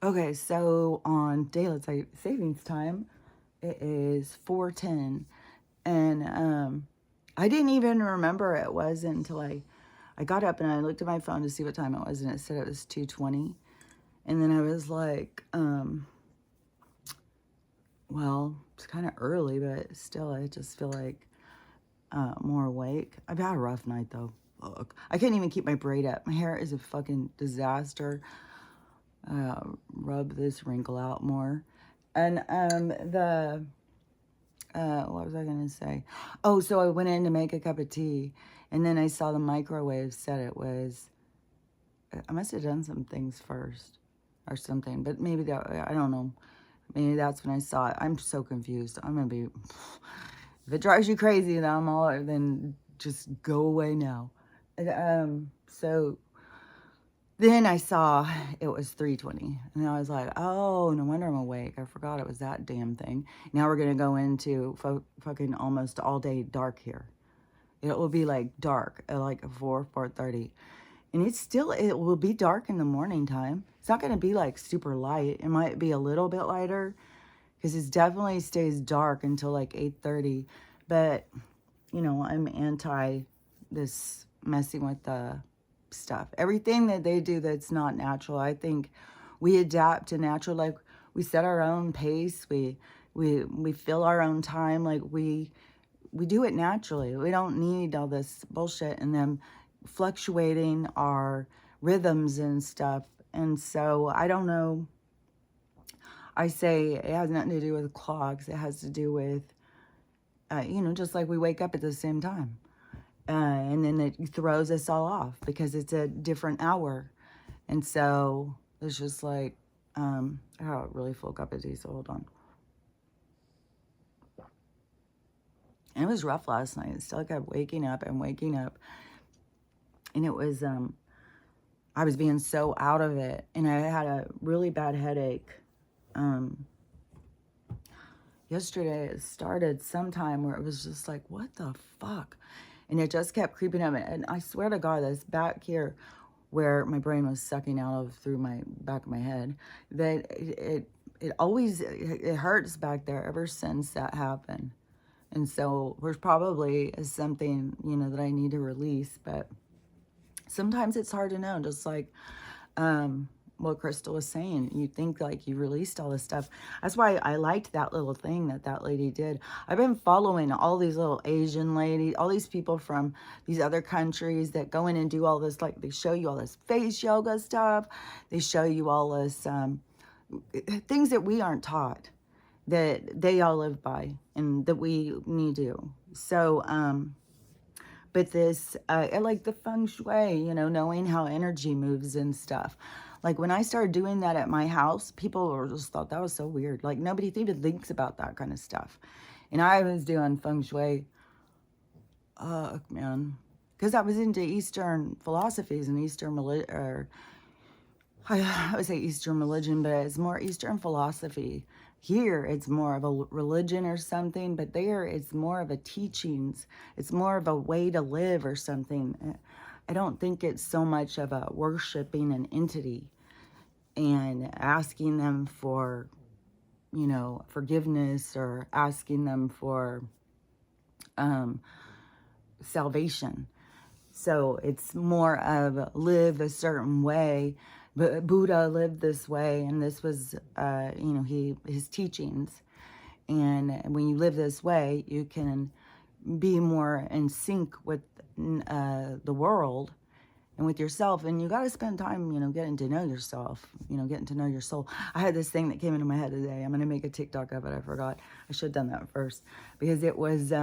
Okay, so on daylight savings time, it is 4:10, and I didn't even remember it was until I got up and I looked at my phone to see what time it was, and it said it was 2:20, and then I was like, well, it's kind of early, but still, I just feel like more awake. I've had a rough night though. Look, I can't even keep my braid up. My hair is a fucking disaster. Rub this wrinkle out more. And what was I going to say? Oh, so I went in to make a cup of tea, and then I saw the microwave said it was, I must have done some things first or something, but maybe that, I don't know. Maybe that's when I saw it. I'm so confused. I'm going to be, if it drives you crazy, then just go away now. So then I saw it was 3:20, and I was like, "Oh, no wonder I'm awake. I forgot it was that damn thing." Now we're gonna go into fucking almost all day dark here. It will be like dark at like 4:30, and it will be dark in the morning time. It's not gonna be like super light. It might be a little bit lighter because it definitely stays dark until like 8:30. But I'm anti this messing with the stuff. Everything that they do that's not natural, I think we adapt to natural. Like we set our own pace. We fill our own time. Like we do it naturally. We don't need all this bullshit and them fluctuating our rhythms and stuff. And so I don't know. I say it has nothing to do with clocks. It has to do with, just like we wake up at the same time. And then it throws us all off because it's a different hour. And so it's just like, I got a really full cup of tea, so hold on. And it was rough last night. It still kept waking up and waking up. And it was, I was being so out of it. And I had a really bad headache. Yesterday it started sometime where it was just like, what the fuck? And it just kept creeping up. And I swear to God, this back here where my brain was sucking out of through my back of my head, that it always, it hurts back there ever since that happened. And so there's probably something, that I need to release. But sometimes it's hard to know, just like what Crystal was saying. You think like you released all this stuff. That's why I liked that little thing that lady did. I've been following all these little Asian ladies, all these people from these other countries that go in and do all this, like they show you all this face yoga stuff. They show you all this things that we aren't taught, that they all live by and that we need to. So, but this, I like the feng shui, knowing how energy moves and stuff. Like when I started doing that at my house, people were just thought that was so weird. Like nobody even thinks about that kind of stuff. And I was doing feng shui, man, because I was into Eastern philosophies and Eastern religion, or I would say Eastern religion, but it's more Eastern philosophy. Here, it's more of a religion or something, but there, it's more of a teachings. It's more of a way to live or something. I don't think it's so much of a worshiping an entity and asking them for, forgiveness or asking them for salvation. So it's more of live a certain way. But Buddha lived this way, and this was, his teachings. And when you live this way, you can be more in sync with the world and with yourself. And you got to spend time, getting to know yourself, getting to know your soul. I had this thing that came into my head today. I'm going to make a TikTok of it. I forgot. I should have done that first because it was,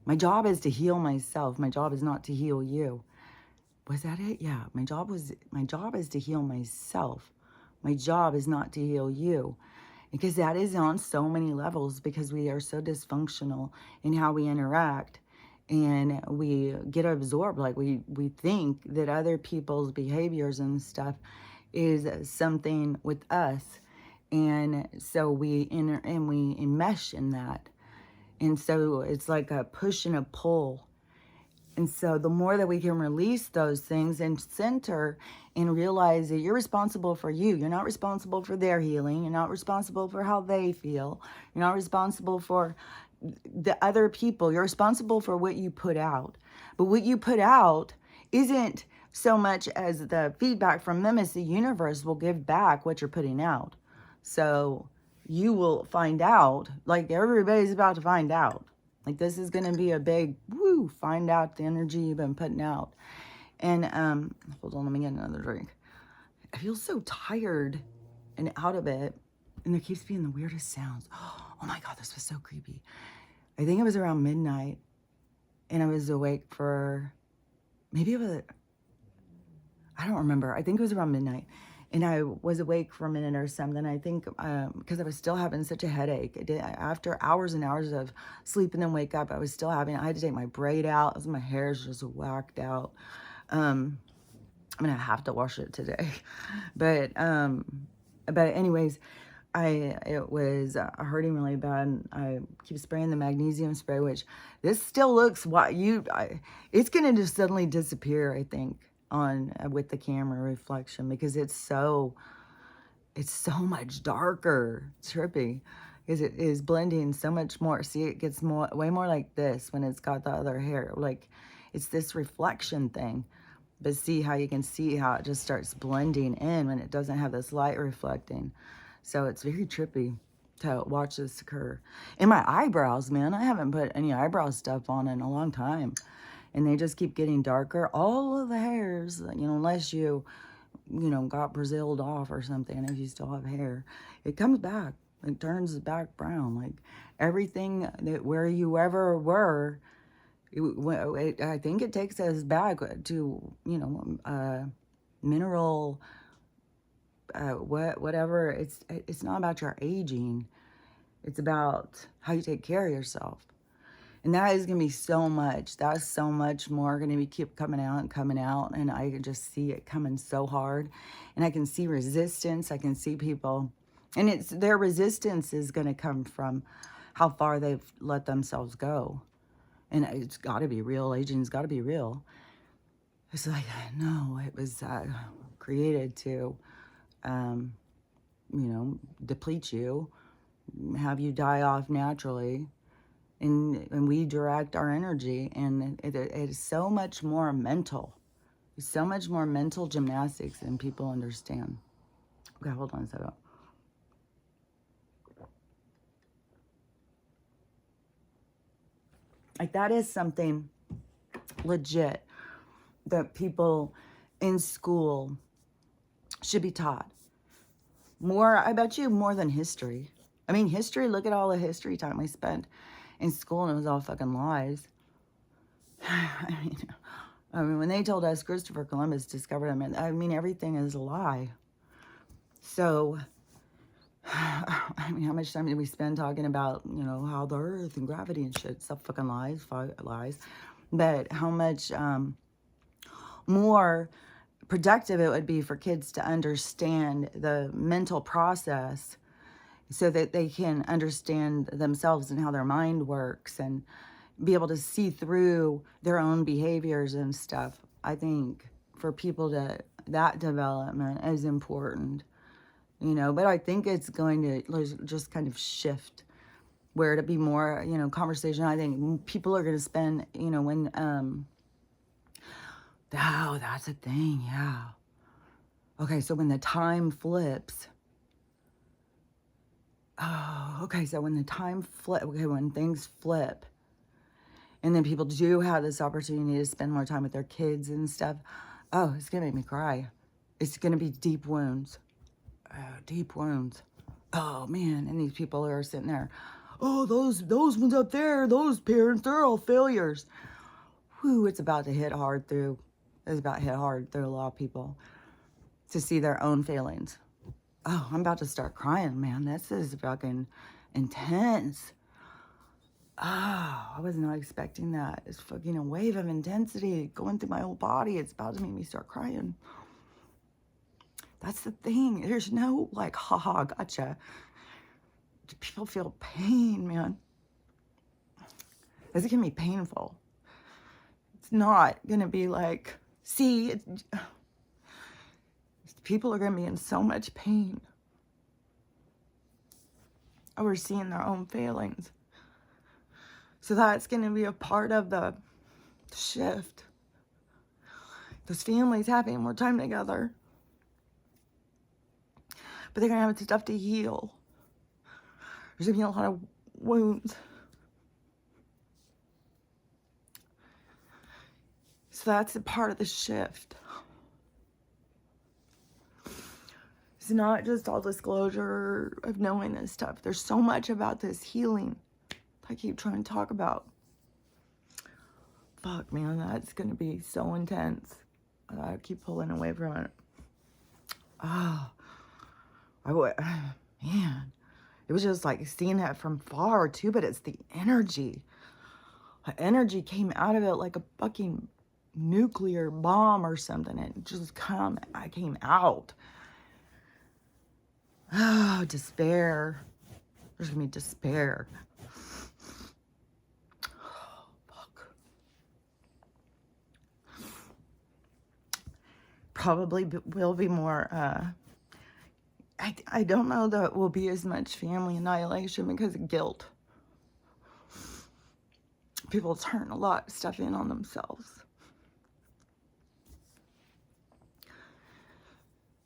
my job is to heal myself. My job is not to heal you. Was that it? Yeah. My job is to heal myself. My job is not to heal you. Because that is on so many levels because we are so dysfunctional in how we interact and we get absorbed. Like we think that other people's behaviors and stuff is something with us. And so we enmesh in that. And so it's like a push and a pull. And so the more that we can release those things and center and realize that you're responsible for you. You're not responsible for their healing. You're not responsible for how they feel. You're not responsible for the other people. You're responsible for what you put out. But what you put out isn't so much as the feedback from them as the universe will give back what you're putting out. So you will find out, like everybody's about to find out. Like this is going to be a big, woo, find out the energy you've been putting out. And hold on, let me get another drink. I feel so tired and out of it. And there keeps being the weirdest sounds. Oh my God, this was so creepy. I think it was around midnight. And I was awake for, maybe it was, I don't remember. I think it was around midnight. And I was awake for a minute or something. I think because I was still having such a headache. After hours and hours of sleep and then wake up, I was still having, I had to take my braid out. My hair's just whacked out. I'm going to have to wash it today. But anyways, it was hurting really bad. And I keep spraying the magnesium spray, which this still looks, it's going to just suddenly disappear, I think, with the camera reflection, because it's so much darker. It's trippy because it is blending so much more. See, it gets way more like this when it's got the other hair. Like it's this reflection thing. But see how you can see how it just starts blending in when it doesn't have this light reflecting. So it's very trippy to watch this occur. And my eyebrows, man, I haven't put any eyebrow stuff on in a long time. And they just keep getting darker. All of the hairs, unless you got Braziled off or something, if you still have hair, it comes back. It turns back brown. Like everything that where you ever were, I think it takes us back to, mineral, whatever. It's not about your aging. It's about how you take care of yourself. And that is going to be so much. That's so much more going to be keep coming out and coming out. And I can just see it coming so hard. And I can see resistance. I can see people. And their resistance is going to come from how far they've let themselves go. And it's got to be real. Aging's got to be real. It's like, no, it was created to, deplete you, have you die off naturally. And we direct our energy. And it is so much more mental. It's so much more mental gymnastics than people understand. Okay, hold on a second. Like that is something legit that people in school should be taught. More, I bet you, more than history. I mean, history, look at all the history time we spent in school and it was all fucking lies. I mean, when they told us Christopher Columbus discovered them, I mean, everything is a lie. So, I mean, how much time did we spend talking about, how the earth and gravity and shit, stuff fucking lies. But how much more productive it would be for kids to understand the mental process so that they can understand themselves and how their mind works and be able to see through their own behaviors and stuff. I think for people that development is important. But I think it's going to just kind of shift where to be more, conversation. I think people are going to spend, when, oh, that's a thing. Yeah. Okay. So when the time flips, when things flip and then people do have this opportunity to spend more time with their kids and stuff, oh, it's going to make me cry. It's going to be deep wounds. Deep wounds. Oh man, and these people are sitting there, oh, those ones up there, those parents, they're all failures. Whew, it's about to hit hard through a lot of people to see their own failings. Oh, I'm about to start crying, man. This is fucking intense. Oh, I was not expecting that. It's fucking a wave of intensity going through my whole body. It's about to make me start crying. That's the thing. There's no haha, gotcha. People feel pain, man. This is going to be painful. It's not going to be like, see, People are going to be in so much pain over seeing their own failings. So that's going to be a part of the shift. Those families having more time together. But they're going to have stuff to heal. There's going to be a lot of wounds. So that's a part of the shift. It's not just all disclosure of knowing this stuff. There's so much about this healing I keep trying to talk about. Fuck, man, that's going to be so intense. I keep pulling away from it. Man, it was just like seeing that from far too, but it's the energy. The energy came out of it like a fucking nuclear bomb or something. It just I came out. Oh, despair. There's gonna be despair. Oh, fuck. Probably will be more, I don't know that it will be as much family annihilation because of guilt. People turn a lot of stuff in on themselves.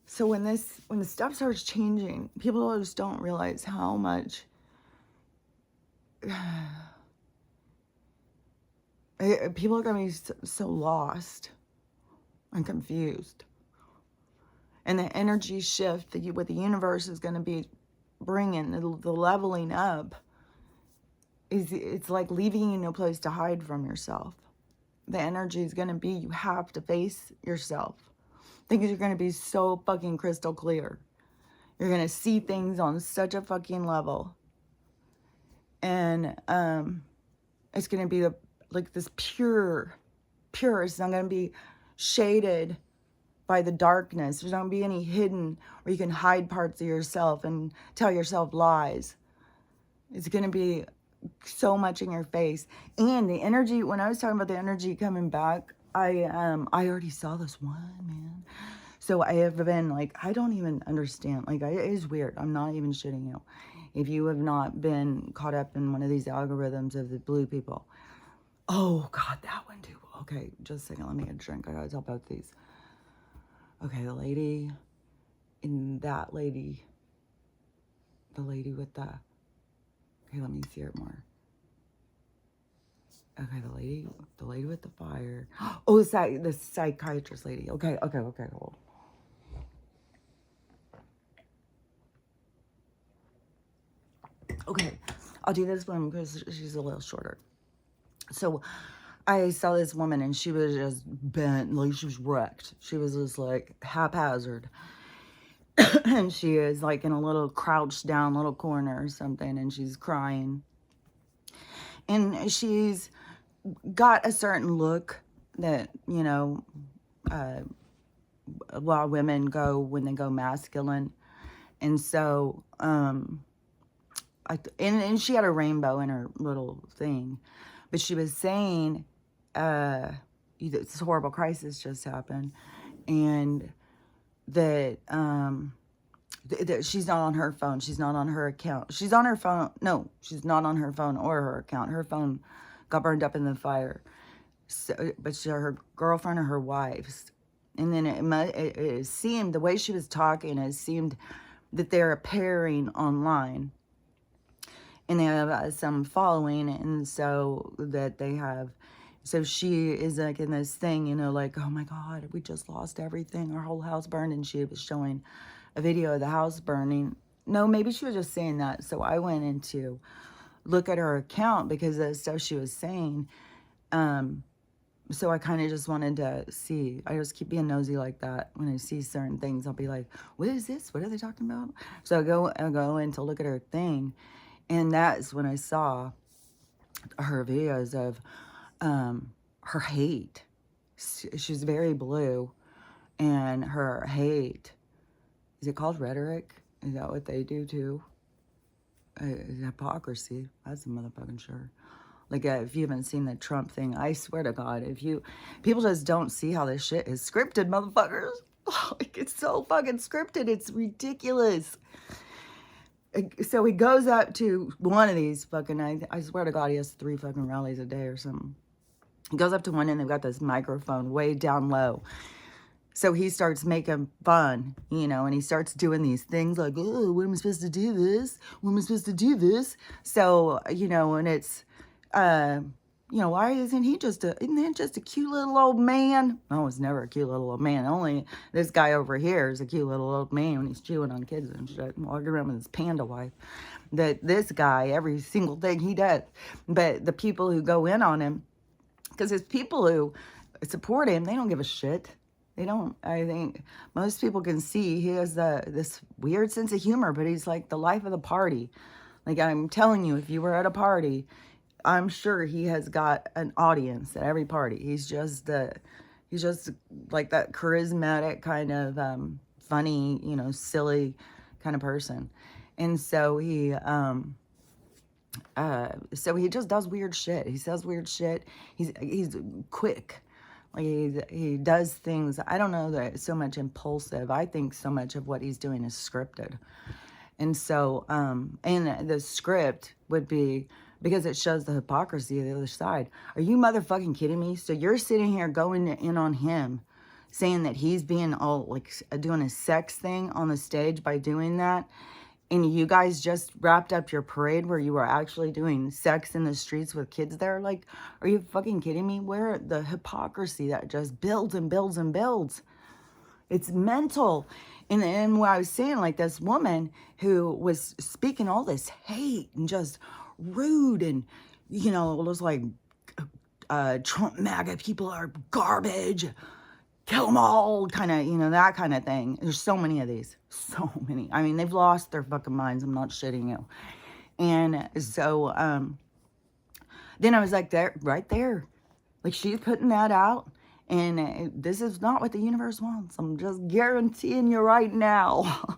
So when the stuff starts changing, people just don't realize how much people are going to be so lost and confused. And the energy shift that what the universe is going to be bringing, the leveling up, it's like leaving you no place to hide from yourself. The energy is going to be, you have to face yourself. Things are going to be so fucking crystal clear. You're going to see things on such a fucking level. And it's going to be like this pure. It's not going to be shaded by the darkness. There's not going to be any hidden where you can hide parts of yourself and tell yourself lies. It's going to be so much in your face. And the energy, when I was talking about the energy coming back, I already saw this one, man. So I have been like, I don't even understand. Like, it is weird. I'm not even shitting you. If you have not been caught up in one of these algorithms of the blue people. Oh, God, that one too. Okay, just a second. Let me get a drink. I gotta tell about these. Okay, the lady with the, okay, let me see it more. Okay, the lady with the fire. Oh, the psychiatrist lady. Okay, hold. Okay, I'll do this one because she's a little shorter. So I saw this woman and she was just bent, like she was wrecked. She was just like haphazard. And she is like in a little crouched down little corner or something, and she's crying. And she's got a certain look that, you know, a lot of women go when they go masculine. And so, and she had a rainbow in her little thing. But she was saying, this horrible crisis just happened. And that, that she's not on her phone. She's not on her account. She's on her phone. No, she's not on her phone or her account. Her phone got burned up in the fire. So, but her girlfriend or her wife's. And then it seemed, the way she was talking, it seemed that they're pairing online. And they have some following, and so that they have, so she is like in this thing, you know, like, oh my God, we just lost everything. Our whole house burned. And she was showing a video of the house burning. No, maybe she was just saying that. So I went in to look at her account because of the stuff she was saying. So I kind of just wanted to see. I just keep being nosy like that. When I see certain things, I'll be like, what is this? What are they talking about? So I go in to look at her thing. And that's when I saw her videos of her hate. She's very blue. And her hate, is it called rhetoric? Is that what they do too? Hypocrisy. That's a motherfucking sure. Like, if you haven't seen the Trump thing, I swear to God, people just don't see how this shit is scripted, motherfuckers. Like, it's so fucking scripted. It's ridiculous. So he goes up to one of these fucking, I swear to God, he has 3 fucking rallies a day or something. He goes up to one and they've got this microphone way down low. So he starts making fun, you know, and he starts doing these things like, oh, when am I supposed to do this? When am I supposed to do this? So, you know, and it's, you know, why isn't he just isn't that just a cute little old man? No, it's never a cute little old man. Only this guy over here is a cute little old man when he's chewing on kids and shit, and walking around with his panda wife. That this guy, every single thing he does. But the people who go in on him, because his people who support him, they don't give a shit. They don't. I think most people can see he has this weird sense of humor, but he's like the life of the party. Like, I'm telling you, if you were at a party, I'm sure he has got an audience at every party. He's just like that charismatic kind of funny, you know, silly kind of person. And so he just does weird shit. He says weird shit. He's quick. Like, he does things. I don't know that it's so much impulsive. I think so much of what he's doing is scripted. And so, and the script would be, because it shows the hypocrisy of the other side. Are you motherfucking kidding me? So you're sitting here going in on him, saying that he's being all, like, doing a sex thing on the stage by doing that. And you guys just wrapped up your parade where you were actually doing sex in the streets with kids there. Like, are you fucking kidding me? Where the hypocrisy that just builds and builds and builds. It's mental. And what I was saying, like, this woman who was speaking all this hate and just rude, and, you know, it was like, Trump MAGA people are garbage, kill them all, kind of, you know, that kind of thing. There's so many of these. So many. I mean, they've lost their fucking minds. I'm not shitting you. And so, then I was like, there, right there. Like, she's putting that out. And this is not what the universe wants. I'm just guaranteeing you right now.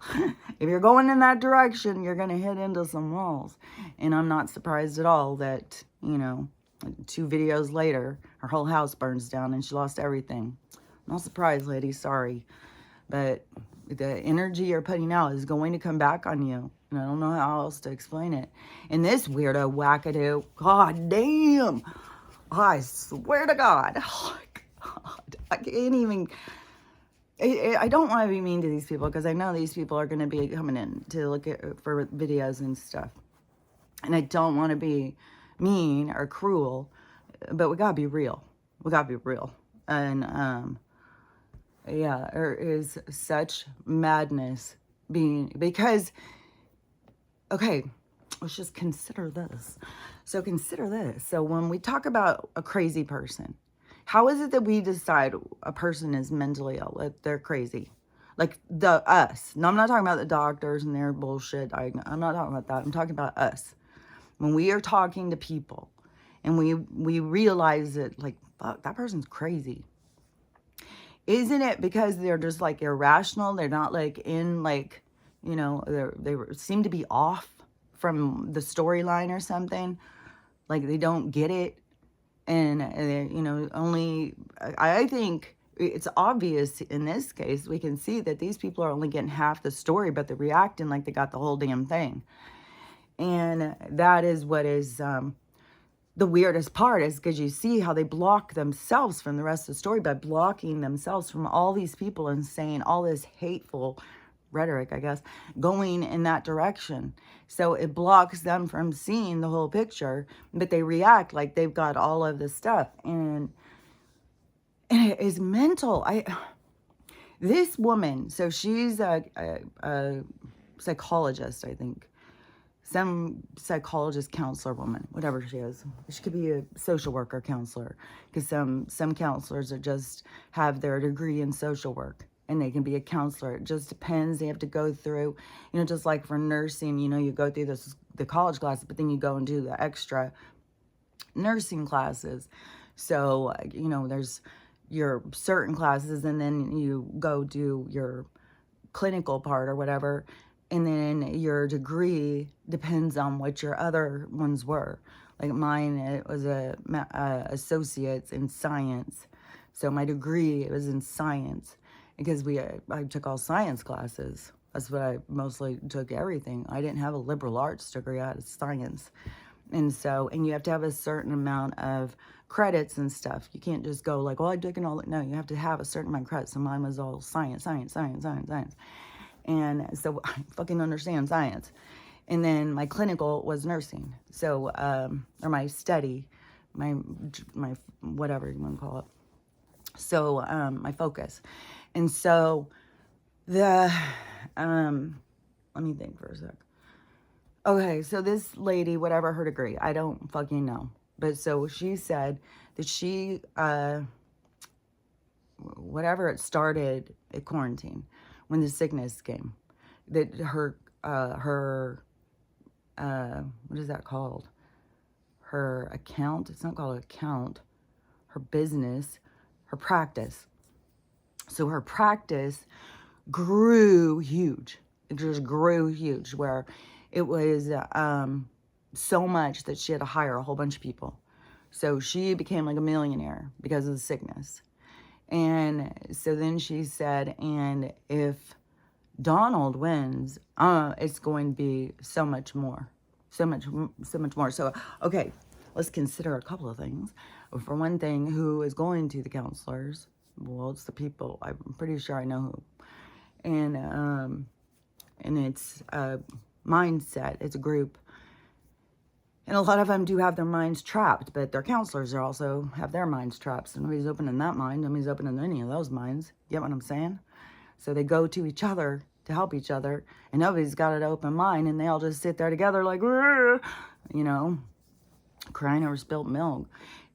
If you're going in that direction, you're going to hit into some walls. And I'm not surprised at all that, you know, 2 videos later, her whole house burns down and she lost everything. Not surprised, lady. Sorry. But the energy you're putting out is going to come back on you. And I don't know how else to explain it. And this weirdo wackadoo, god damn. I swear to God. Oh, God. I can't even. I don't want to be mean to these people, because I know these people are going to be coming in to look for videos and stuff. And I don't want to be mean or cruel, but we got to be real. We got to be real. And, yeah, there is such madness because, okay, let's just consider this. So consider this. So when we talk about a crazy person, how is it that we decide a person is mentally ill, that they're crazy? Like, us. No, I'm not talking about the doctors and their bullshit. I'm not talking about that. I'm talking about us. When we are talking to people and we realize that, like, fuck, that person's crazy. Isn't it because they're just, like, irrational? They're not, like, in, like, you know, they seem to be off from the storyline or something. Like, they don't get it. And, you know, I think it's obvious in this case. We can see that these people are only getting half the story, but they're reacting like they got the whole damn thing. And that is what is the weirdest part, is because you see how they block themselves from the rest of the story by blocking themselves from all these people and saying all this hateful rhetoric, I guess, going in that direction. So it blocks them from seeing the whole picture, but they react like they've got all of this stuff. And it is mental. This woman, so she's a psychologist, I think. Some psychologist, counselor woman, whatever she is. She could be a social worker counselor, because some counselors have their degree in social work, and they can be a counselor. It just depends. They have to go through, you know, just like for nursing, you know, you go through the college classes, but then you go and do the extra nursing classes. So, you know, there's your certain classes, and then you go do your clinical part or whatever. And then your degree depends on what your other ones were. Like mine, it was a associate's in science. So my degree was in science. because I took all science classes. That's what I mostly took everything. I didn't have a liberal arts degree. I had science. And you have to have a certain amount of credits and stuff. You can't just go like, well, I took it all. No, you have to have a certain amount of credits. So mine was all science, science, science, science, science. And so I fucking understand science. And then my clinical was nursing. So, or my study, my whatever you want to call it. So, my focus. And so let me think for a sec. Okay, so this lady, whatever her degree, I don't fucking know. But so she said that she, whatever it started at quarantine, when the sickness came, that her, what is that called? Her account, it's not called an account, her business, her practice. So her practice grew huge. It just grew huge, where it was so much that she had to hire a whole bunch of people. So she became like a millionaire because of the sickness. And so then she said, and if Donald wins, it's going to be so much more. So much more. So, okay, let's consider a couple of things. For one thing, who is going to the counselors? Well, it's the people. I'm pretty sure I know who. And it's a mindset. It's a group. And a lot of them do have their minds trapped, but their counselors are also have their minds trapped. So nobody's opening that mind. Nobody's opening any of those minds. You get what I'm saying? So they go to each other to help each other, and nobody's got an open mind, and they all just sit there together like, you know, crying over spilt milk.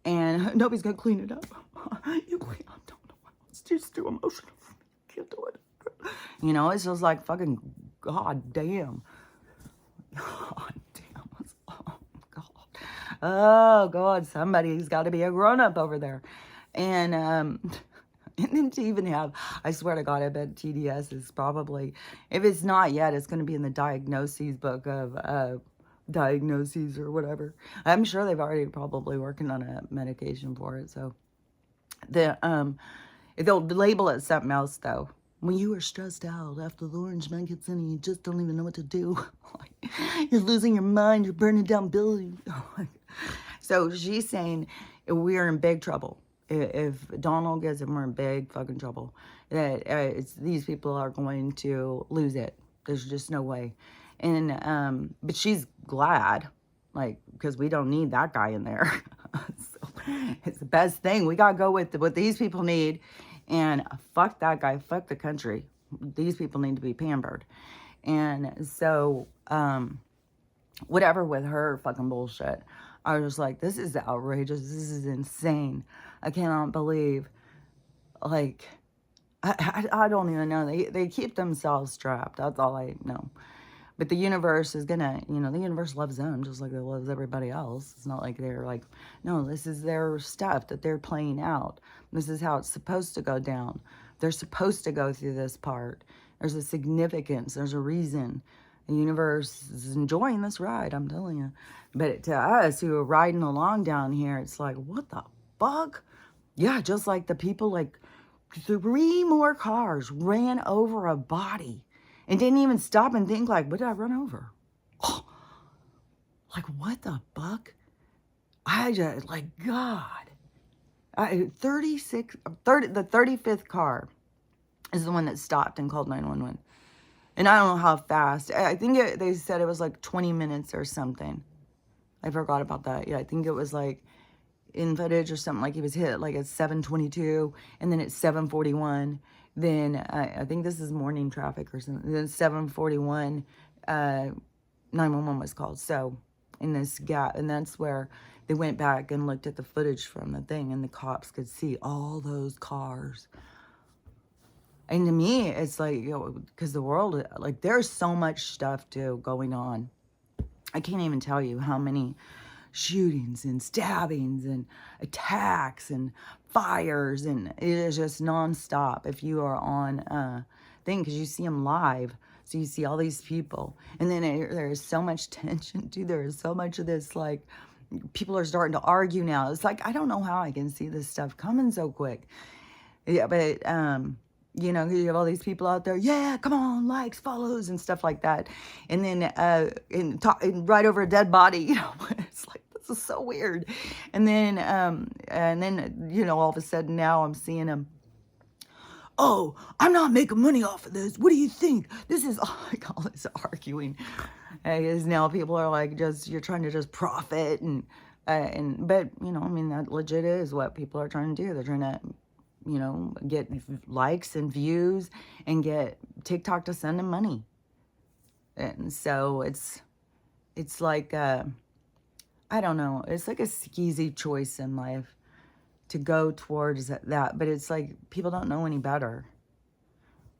And nobody's going to clean it up. You clean up. Don't know. It's just too emotional for me. Can't do it. You know, it's just like fucking, god damn. God damn. Oh, God. Oh, God. Somebody's got to be a grown-up over there. And then to even have, I swear to God, I bet TDS is probably, if it's not yet, it's going to be in the diagnoses book of diagnoses or whatever. I'm sure they've already probably working on a medication for it. So they'll label it something else though. When you are stressed out after the orange man gets in and you just don't even know what to do. You're losing your mind. You're burning down buildings. So she's saying we're in big trouble. If Donald gets it, we're in big fucking trouble. That these people are going to lose it. There's just no way. And but she's glad, like, because we don't need that guy in there. So it's the best thing. We gotta go with what these people need. And fuck that guy. Fuck the country. These people need to be pampered. And so whatever with her fucking bullshit. I was like, this is outrageous. This is insane. I cannot believe, like, I don't even know. They keep themselves trapped. That's all I know. But the universe is gonna, you know, the universe loves them just like it loves everybody else. It's not like they're like, no, this is their stuff that they're playing out. This is how it's supposed to go down. They're supposed to go through this part. There's a significance. There's a reason. The universe is enjoying this ride, I'm telling you. But to us who are riding along down here, it's like, what the fuck? Yeah, just like the people, like 3 more cars ran over a body and didn't even stop and think like, what did I run over? Oh, like, what the fuck? I just, like, God. 30, the 35th car is the one that stopped and called 911. And I don't know how fast. I think they said it was like 20 minutes or something. I forgot about that. Yeah, I think it was like in footage or something, like he was hit like at 7:22 and then at 7:41. Then I think this is morning traffic or something. Then 7:41, 911 was called. So in this gap, and that's where they went back and looked at the footage from the thing, and the cops could see all those cars. And to me, it's like, you know, because the world, like, there's so much stuff too going on. I can't even tell you how many shootings and stabbings and attacks and fires, and it is just nonstop if you are on thing, because you see them live, so you see all these people, and then there is so much tension too. There is so much of this, like, people are starting to argue now. It's like, I don't know how I can see this stuff coming so quick. Yeah, but You know, you have all these people out there, yeah, come on, likes, follows, and stuff like that. And then and right over a dead body, you know, it's like, this is so weird. And then, you know, all of a sudden now I'm seeing them, oh, I'm not making money off of this. What do you think? This is, like all this arguing. Because now people are like, just, you're trying to just profit but, you know, I mean, that legit is what people are trying to do. They're trying to, you know, get likes and views and get TikTok to send them money. And so it's like, I don't know, it's like a skeezy choice in life to go towards that. But it's like, people don't know any better.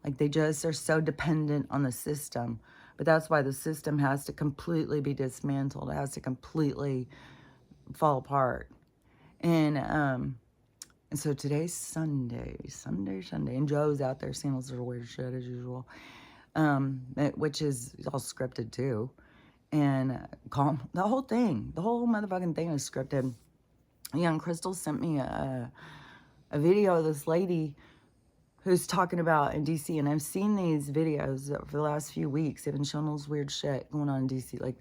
Like, they just are so dependent on the system. But that's why the system has to completely be dismantled. It has to completely fall apart. And so today's Sunday, and Joe's out there saying all this little weird shit as usual, which is all scripted too. And the whole motherfucking thing is scripted. Young Crystal sent me a video of this lady who's talking about in DC, and I've seen these videos for the last few weeks. They've been showing all this weird shit going on in DC, like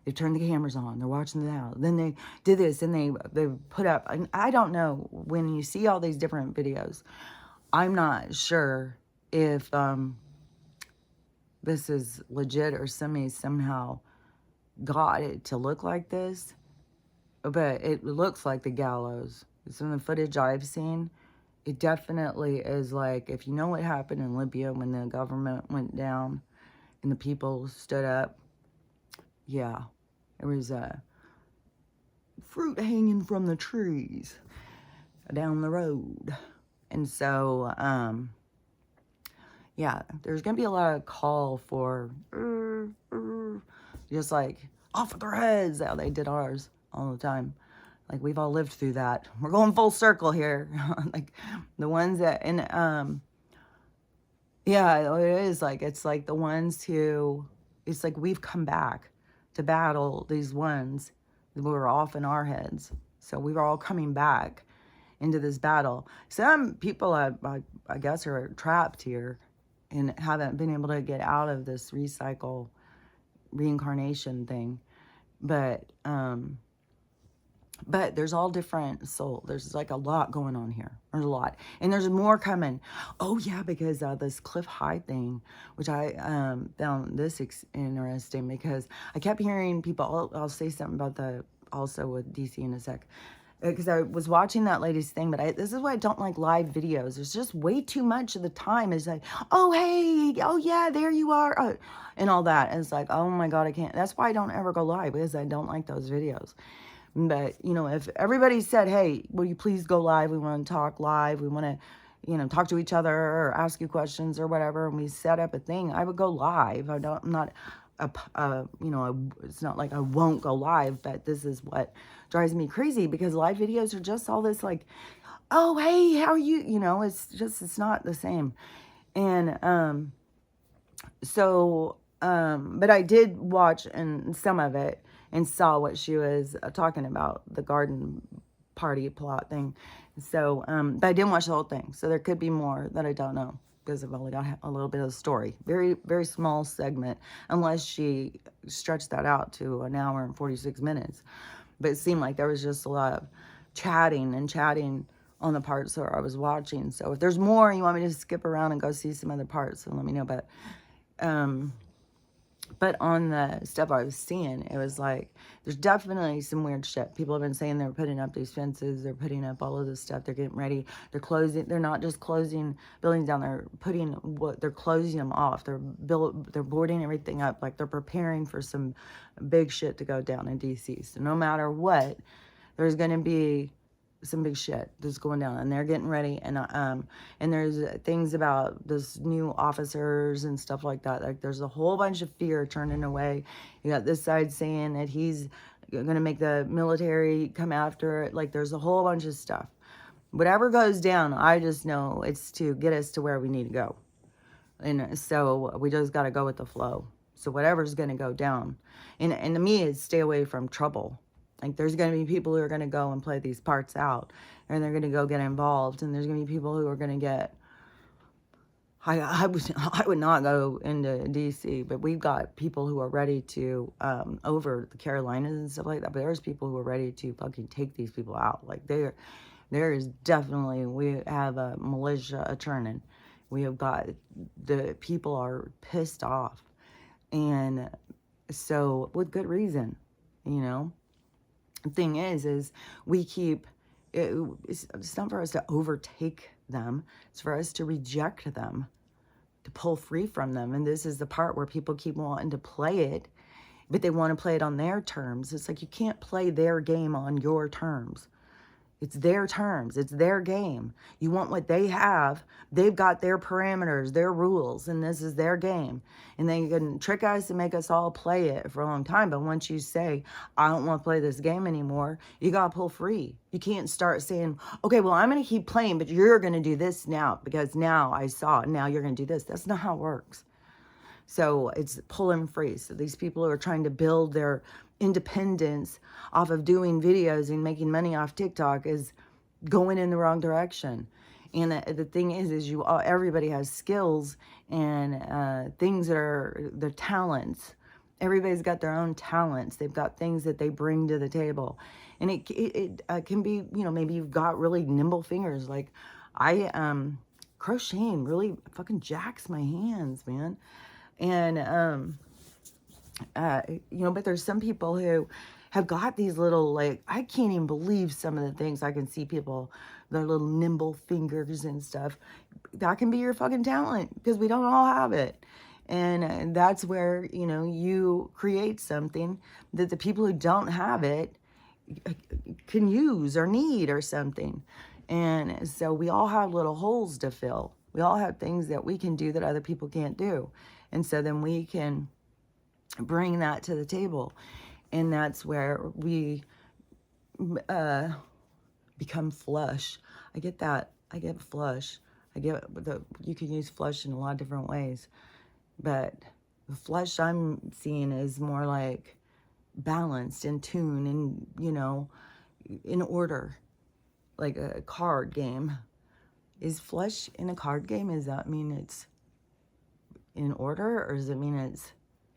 they've turned the cameras on, they're watching the house, then they did this, and they put up, and I don't know, when you see all these different videos, I'm not sure if this is legit or somebody somehow got it to look like this, but it looks like the gallows. Some of the footage I've seen, it definitely is like, if you know what happened in Libya when the government went down and the people stood up, yeah, there was fruit hanging from the trees down the road. And so, yeah, there's going to be a lot of call for just like off with their heads, how they did ours all the time. Like, we've all lived through that. We're going full circle here. Like, the ones that, and, yeah, it is like, it's like the ones who, it's like we've come back to battle these ones that were off in our heads. So we were all coming back into this battle. Some people, I guess, are trapped here and haven't been able to get out of this recycle reincarnation thing. But there's all different souls. There's like a lot going on here. There's a lot. And there's more coming. Oh, yeah, because this Cliff High thing, which I found this interesting, because I kept hearing people, I'll say something about also with DC in a sec. Because I was watching that latest thing, but this is why I don't like live videos. There's just way too much of the time is like, oh, hey, oh, yeah, there you are, and all that. And it's like, oh, my God, I can't. That's why I don't ever go live, because I don't like those videos. But, you know, if everybody said, hey, will you please go live? We want to talk live. We want to, you know, talk to each other or ask you questions or whatever. And we set up a thing, I would go live. I'm not, you know, it's not like I won't go live, but this is what drives me crazy, because live videos are just all this like, oh, hey, how are you? You know, it's not the same. And, but I did watch some of it and saw what she was talking about, the garden party plot thing. So, but I didn't watch the whole thing. So there could be more that I don't know, because I've only got a little bit of the story. Very, very small segment, unless she stretched that out to an hour and 46 minutes. But it seemed like there was just a lot of chatting on the parts that I was watching. So if there's more, you want me to skip around and go see some other parts, then let me know. But on the stuff I was seeing, it was like, there's definitely some weird shit. People have been saying they're putting up these fences, they're putting up all of this stuff, they're getting ready, they're not just closing buildings down, they're closing them off, they're boarding everything up, like they're preparing for some big shit to go down in DC. So no matter what, there's going to be some big shit that's going down, and they're getting ready. And there's things about this new officers and stuff like that. Like, there's a whole bunch of fear turning away. You got this side saying that he's gonna make the military come after it. Like, there's a whole bunch of stuff. Whatever goes down, I just know it's to get us to where we need to go. And so we just got to go with the flow. So whatever's gonna go down, and to me, it's stay away from trouble. Like, there's going to be people who are going to go and play these parts out, and they're going to go get involved, and there's going to be people who are going to get I would not go into DC, but we've got people who are ready to over the Carolinas and stuff like that. But there's people who are ready to fucking take these people out. Like there is definitely, we have a militia churning. We have got, the people are pissed off, and so with good reason, you know. The thing is we keep. It's not for us to overtake them. It's for us to reject them, to pull free from them. And this is the part where people keep wanting to play it, but they want to play it on their terms. It's like you can't play their game on your terms. It's their terms. It's their game. You want what they have. They've got their parameters, their rules, and this is their game. And they can trick us and make us all play it for a long time. But once you say, I don't want to play this game anymore, you got to pull free. You can't start saying, okay, well, I'm going to keep playing, but you're going to do this now because now I saw it. Now you're going to do this. That's not how it works. So it's pulling free. So these people who are trying to build their independence off of doing videos and making money off TikTok is going in the wrong direction. And the thing is you all, everybody has skills and things that are their talents. Everybody's got their own talents. They've got things that they bring to the table. And it can be, you know, maybe you've got really nimble fingers. Like crocheting really fucking jacks my hands, man. And, you know, but there's some people who have got these little, like, I can't even believe some of the things I can see people, their little nimble fingers and stuff. That can be your fucking talent because we don't all have it. And that's where, you know, you create something that the people who don't have it can use or need or something. And so we all have little holes to fill. We all have things that we can do that other people can't do. And so then we can bring that to the table. And that's where we become flush. I get that. I get flush. You can use flush in a lot of different ways. But the flush I'm seeing is more like balanced, in tune, and, you know, in order. Like a card game. Is flush in a card game? Does that mean it's in order, or does it mean it's,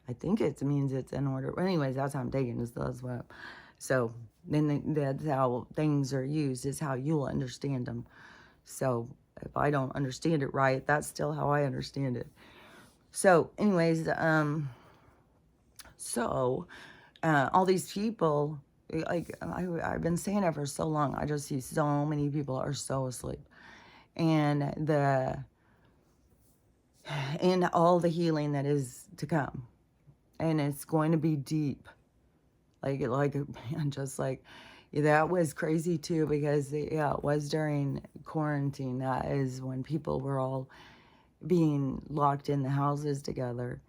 I think it means it's in order. Well, anyways, that's how I'm taking this. That's what. So then that's how things are used, is how you'll understand them. So if I don't understand it right, that's still how I understand it. So anyways, all these people, like I've been saying it for so long, I just see so many people are so asleep. And all the healing that is to come. And it's going to be deep. Like man, just like, yeah, that was crazy too, because it was during quarantine. That is when people were all being locked in the houses together.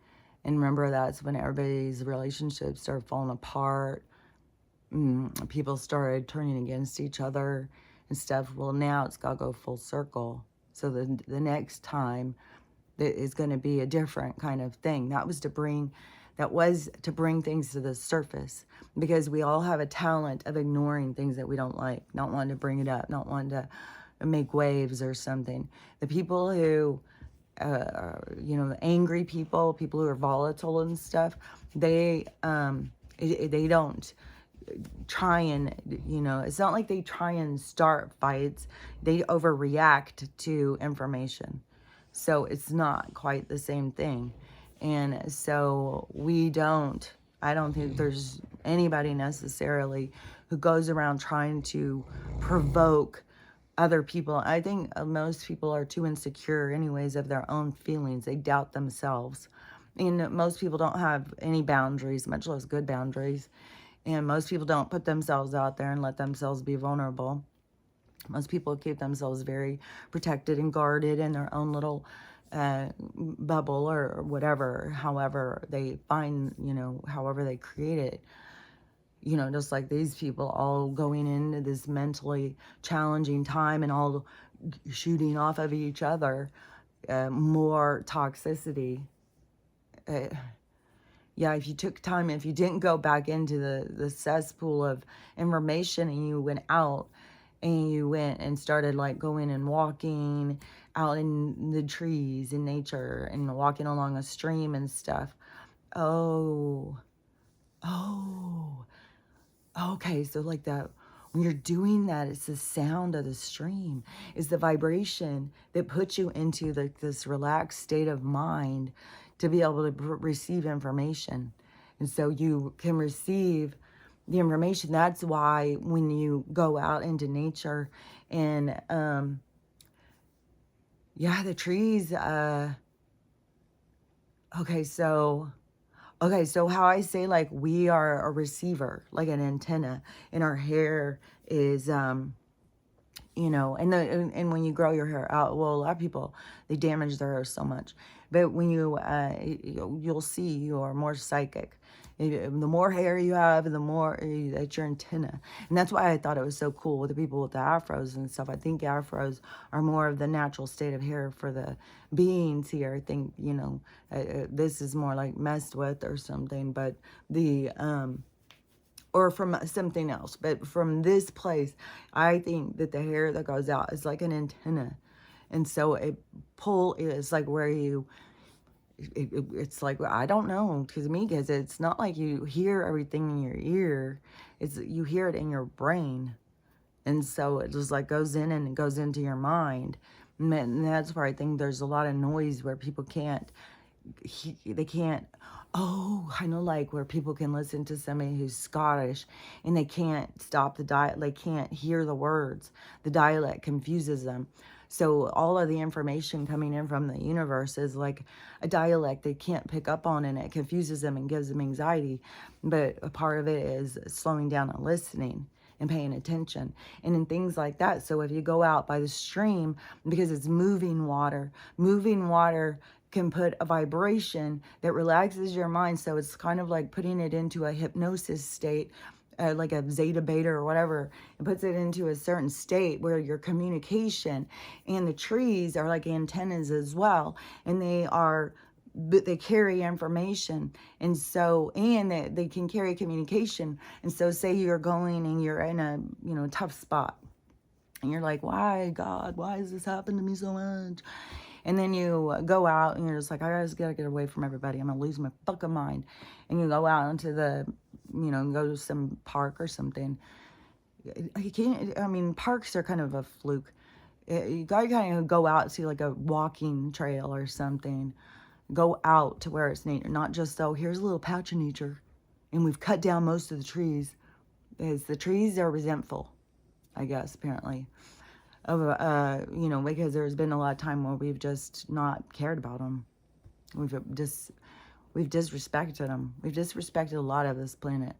And remember, that's when everybody's relationships started falling apart. People started turning against each other and stuff. Well, now it's got to go full circle. So the next time is going to be a different kind of thing. That was to bring things to the surface, because we all have a talent of ignoring things that we don't like, not wanting to bring it up, not wanting to make waves or something. The people who, you know, the angry people who are volatile and stuff, they don't try and, you know, it's not like they try and start fights. They overreact to information. So it's not quite the same thing. And so I don't think there's anybody necessarily who goes around trying to provoke other people. I think most people are too insecure anyways of their own feelings. They doubt themselves. And most people don't have any boundaries, much less good boundaries. And most people don't put themselves out there and let themselves be vulnerable. Most people keep themselves very protected and guarded in their own little bubble or whatever, however they find, you know, however they create it. You know, just like these people all going into this mentally challenging time and all shooting off of each other, more toxicity. Yeah, if you took time, if you didn't go back into the cesspool of information and you went out and you went and started like going and walking out in the trees in nature and walking along a stream and stuff. Oh, oh, okay. So like that, when you're doing that, it's the sound of the stream, it's the vibration that puts you into this relaxed state of mind to be able to receive information. And so you can receive the information. That's why when you go out into nature and, yeah, the trees, okay, so how I say like we are a receiver, like an antenna, and our hair is and when you grow your hair out, well, a lot of people, they damage their hair so much. But when you'll see you are more psychic. The more hair you have, the more that's your antenna. And that's why I thought it was so cool with the people with the afros and stuff. I think afros are more of the natural state of hair for the beings here. I think, this is more like messed with or something. But or from something else. But from this place, I think that the hair that goes out is like an antenna. And so is like where it's like, I don't know, because it's not like you hear everything in your ear. It's you hear it in your brain. And so it just like goes in and it goes into your mind. And that's where I think there's a lot of noise where people they can't, I know, like where people can listen to somebody who's Scottish and they can't stop they can't hear the words. The dialect confuses them. So all of the information coming in from the universe is like a dialect they can't pick up on, and it confuses them and gives them anxiety. But a part of it is slowing down and listening and paying attention and in things like that. So if you go out by the stream, because it's moving water can put a vibration that relaxes your mind. So it's kind of like putting it into a hypnosis state, like a zeta beta or whatever. It puts it into a certain state where your communication, and the trees are like antennas as well. And they carry information. And so, and they can carry communication. And so say you're going and you're in a, tough spot. And you're like, why, God, why has this happened to me so much? And then you go out and you're just like, I just gotta get away from everybody. I'm gonna lose my fucking mind. And you go out into go to some park or something. Parks are kind of a fluke. You gotta kind of go out, see like a walking trail or something. Go out to where it's nature, not just, here's a little patch of nature. And we've cut down most of the trees. Because the trees are resentful, I guess, apparently. Because there's been a lot of time where we've just not cared about them. We've disrespected them. We've disrespected a lot of this planet.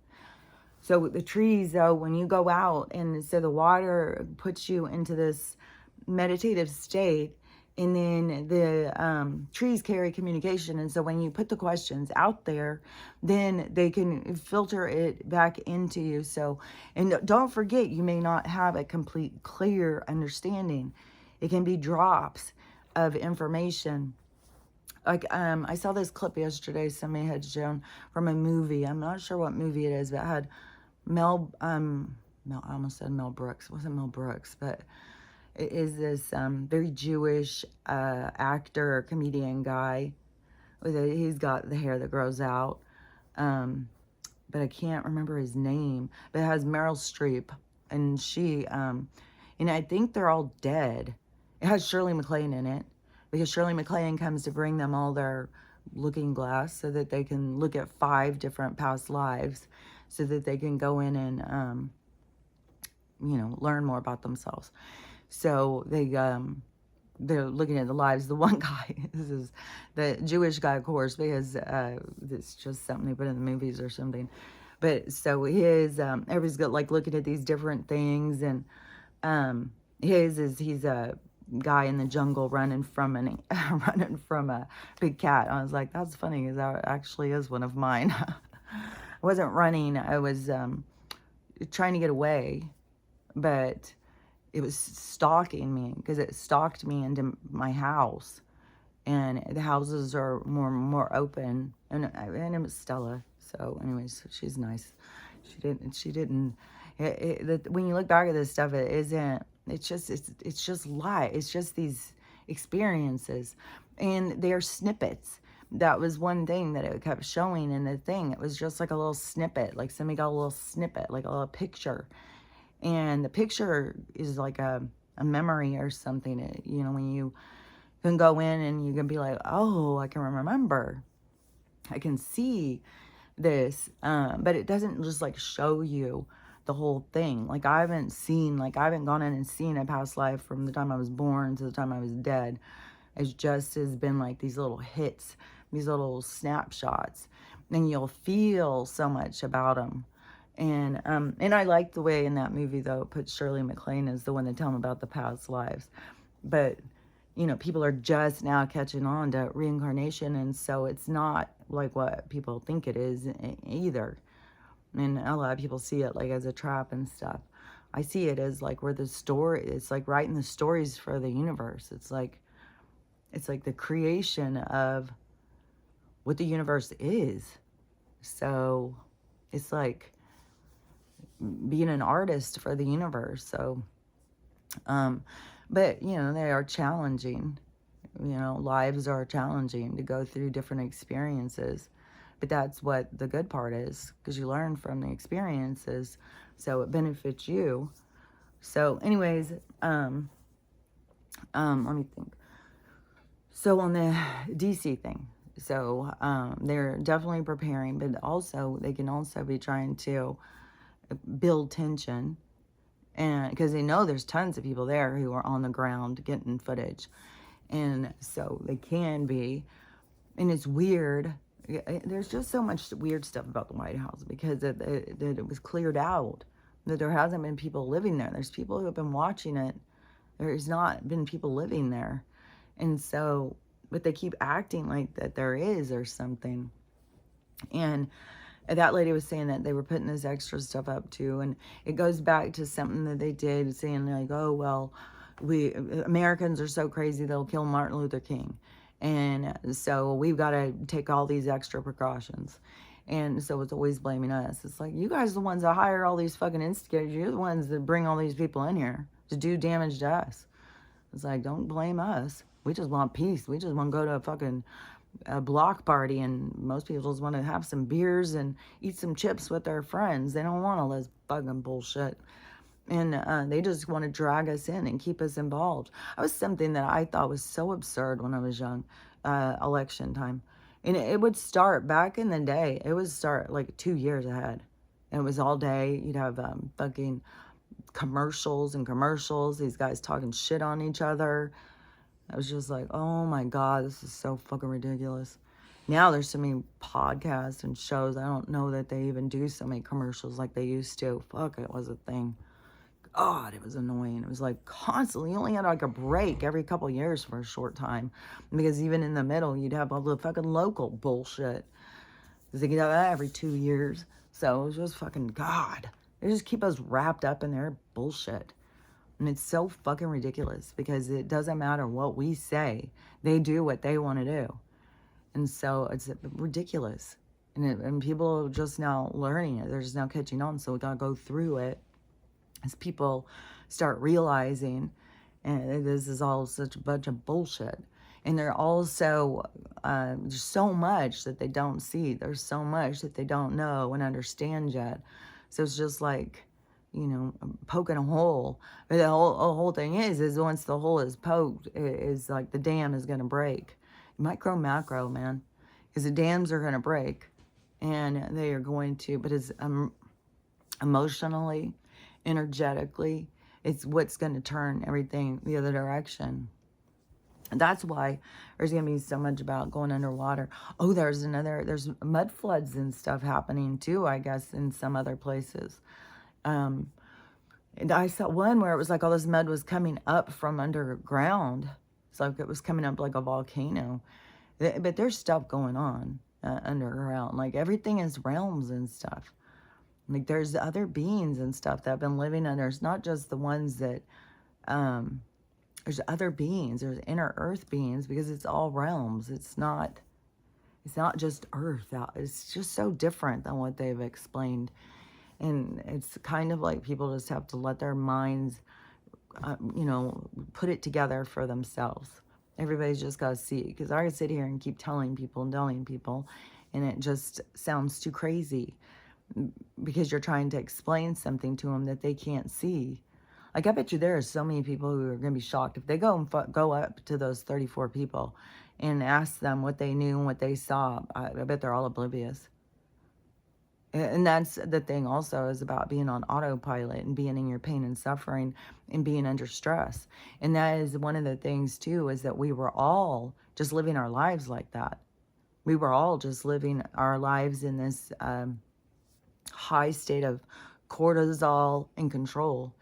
So the trees, though, when you go out, and so the water puts you into this meditative state, and then the trees carry communication. And so when you put the questions out there, then they can filter it back into you. So, and don't forget, you may not have a complete, clear understanding. It can be drops of information. Like, I saw this clip yesterday somebody had shown from a movie. I'm not sure what movie it is, but it had I almost said Mel Brooks. It wasn't Mel Brooks, but it is this very Jewish actor, comedian guy. He's got the hair that grows out. But I can't remember his name. But it has Meryl Streep. And she, and I think they're all dead. It has Shirley MacLaine in it. Because Shirley MacLaine comes to bring them all their looking glass so that they can look at 5 different past lives. So that they can go in and, learn more about themselves. So they're looking at the lives. The one guy, this is the Jewish guy, of course, because it's just something they put in the movies or something. But so everybody's got like looking at these different things, and he's a guy in the jungle running from a big cat. I was like, that's funny, because that actually is one of mine. I wasn't running. I was trying to get away, but it was stalking me, because it stalked me into my house, and the houses are more open, and it was Stella. So anyways, she's nice. She didn't when you look back at this stuff, it's just lie. It's just these experiences, and they're snippets. That was one thing that it kept showing in the thing. It was just like a little snippet, like somebody got a little snippet, like a little picture. And the picture is like a memory or something. You know, when you can go in and you can be like, oh, I can remember. I can see this. But it doesn't just like show you the whole thing. Like I haven't gone in and seen a past life from the time I was born to the time I was dead. It's just has been like these little hits, these little snapshots, and you'll feel so much about them. And I like the way in that movie though it puts Shirley MacLaine as the one to tell them about the past lives. But you know, people are just now catching on to reincarnation, and so it's not like what people think it is either. And a lot of people see it like as a trap and stuff. I see it as like where the story, it's like writing the stories for the universe. It's like the creation of what the universe is. So it's like being an artist for the universe. So, but you know, they are challenging. You know, lives are challenging to go through different experiences. But that's what the good part is, because you learn from the experiences, so it benefits you. So, anyways, let me think. So on the DC thing, so they're definitely preparing, but also they can also be trying to build tension, and because they know there's tons of people there who are on the ground getting footage, and so they can be, and it's weird. There's just so much weird stuff about the White House because it was cleared out that there hasn't been people living there. There's people who have been watching it. There's not been people living there. And so, but they keep acting like that there is or something. And that lady was saying that they were putting this extra stuff up too. And it goes back to something that they did, saying like, oh, well, Americans are so crazy, they'll kill Martin Luther King. And so we've got to take all these extra precautions. And so it's always blaming us. It's like, you guys are the ones that hire all these fucking instigators. You're the ones that bring all these people in here to do damage to us. It's like, don't blame us. We just want peace. We just want to go to a block party, and most people just want to have some beers and eat some chips with their friends. They don't want all this fucking bullshit. And they just want to drag us in and keep us involved. That was something that I thought was so absurd when I was young, election time. And it would start back in the day. It would start like 2 years ahead. And it was all day. You'd have fucking commercials and commercials. These guys talking shit on each other. I was just like, oh my God, this is so fucking ridiculous. Now there's so many podcasts and shows. I don't know that they even do so many commercials like they used to. Fuck, it was a thing. God, it was annoying. It was like constantly. You only had like a break every couple of years for a short time. Because even in the middle, you'd have all the fucking local bullshit. Because they could have that every 2 years. So it was just fucking God. They just keep us wrapped up in their bullshit. And it's so fucking ridiculous because it doesn't matter what we say. They do what they want to do. And so it's ridiculous. And people are just now learning it. They're just now catching on. So we got to go through it as people start realizing, and this is all such a bunch of bullshit. And they're also, there's so much that they don't see. There's so much that they don't know and understand yet. So it's just like, you know, poking a hole. But the whole thing is once the hole is poked, is like the dam is going to break. Micro, macro, man. Because the dams are going to break. And they are going to, but it's emotionally, energetically, it's what's going to turn everything the other direction. And that's why there's going to be so much about going underwater. Oh, there's mud floods and stuff happening too, I guess, in some other places. And I saw one where it was like all this mud was coming up from underground. It's like it was coming up like a volcano. But there's stuff going on underground. Like everything is realms and stuff. Like there's other beings and stuff that have been living under. It's not just the ones that, there's other beings. There's inner earth beings because it's all realms. It's not just earth. It's just so different than what they've explained. And it's kind of like people just have to let their minds, you know, put it together for themselves. Everybody's just got to see, because I could sit here and keep telling people and telling people, and it just sounds too crazy because you're trying to explain something to them that they can't see. Like, I bet you there are so many people who are going to be shocked if they go and go up to those 34 people and ask them what they knew and what they saw. I bet they're all oblivious. And that's the thing also, is about being on autopilot and being in your pain and suffering and being under stress. And that is one of the things too, is that we were all just living our lives like that. We were all just living our lives in this high state of cortisol and control,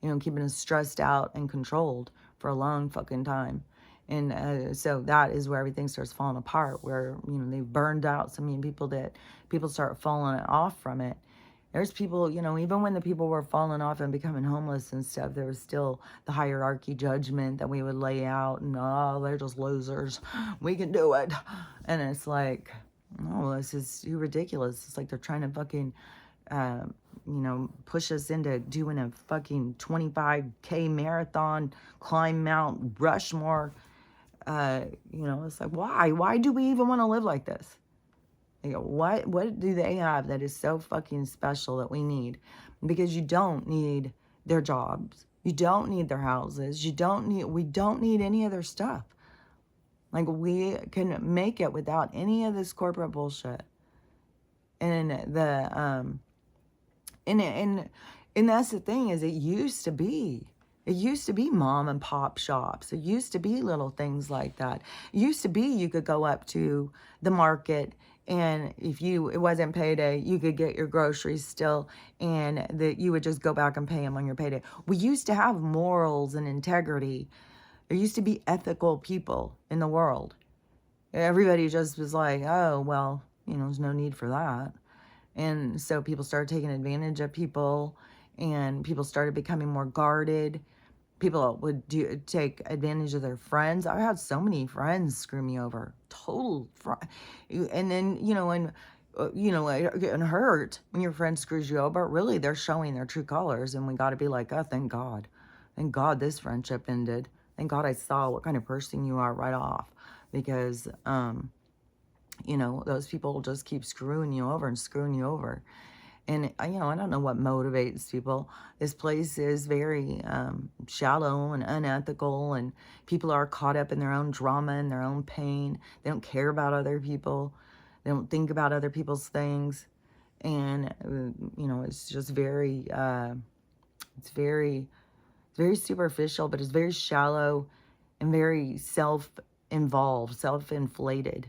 keeping us stressed out and controlled for a long fucking time. And so that is where everything starts falling apart, where, they've burned out so many people that people start falling off from it. There's people, even when the people were falling off and becoming homeless and stuff, there was still the hierarchy judgment that we would lay out, and, oh, they're just losers. We can do it. And it's like, no, this is too ridiculous. It's like they're trying to fucking, push us into doing a fucking 25K marathon, climb Mount Rushmore. It's like, why? Why do we even want to live like this? What do they have that is so fucking special that we need? Because you don't need their jobs. You don't need their houses. We don't need any of their stuff. Like, we can make it without any of this corporate bullshit. And and that's the thing, is it used to be mom and pop shops. It used to be little things like that. It used to be you could go up to the market, and if it wasn't payday, you could get your groceries still, and that you would just go back and pay them on your payday. We used to have morals and integrity. There used to be ethical people in the world. Everybody just was like, oh, well, there's no need for that. And so people started taking advantage of people, and people started becoming more guarded. People would take advantage of their friends. I had so many friends screw me over. And then, and hurt when your friend screws you over. Really, they're showing their true colors, and we got to be like, oh, thank God. Thank God this friendship ended. Thank God I saw what kind of person you are right off. Because, those people will just keep screwing you over and screwing you over. And, I don't know what motivates people. This place is very shallow and unethical, and people are caught up in their own drama and their own pain. They don't care about other people. They don't think about other people's things. And, it's just very, it's very superficial, but it's very shallow and very self-involved, self-inflated,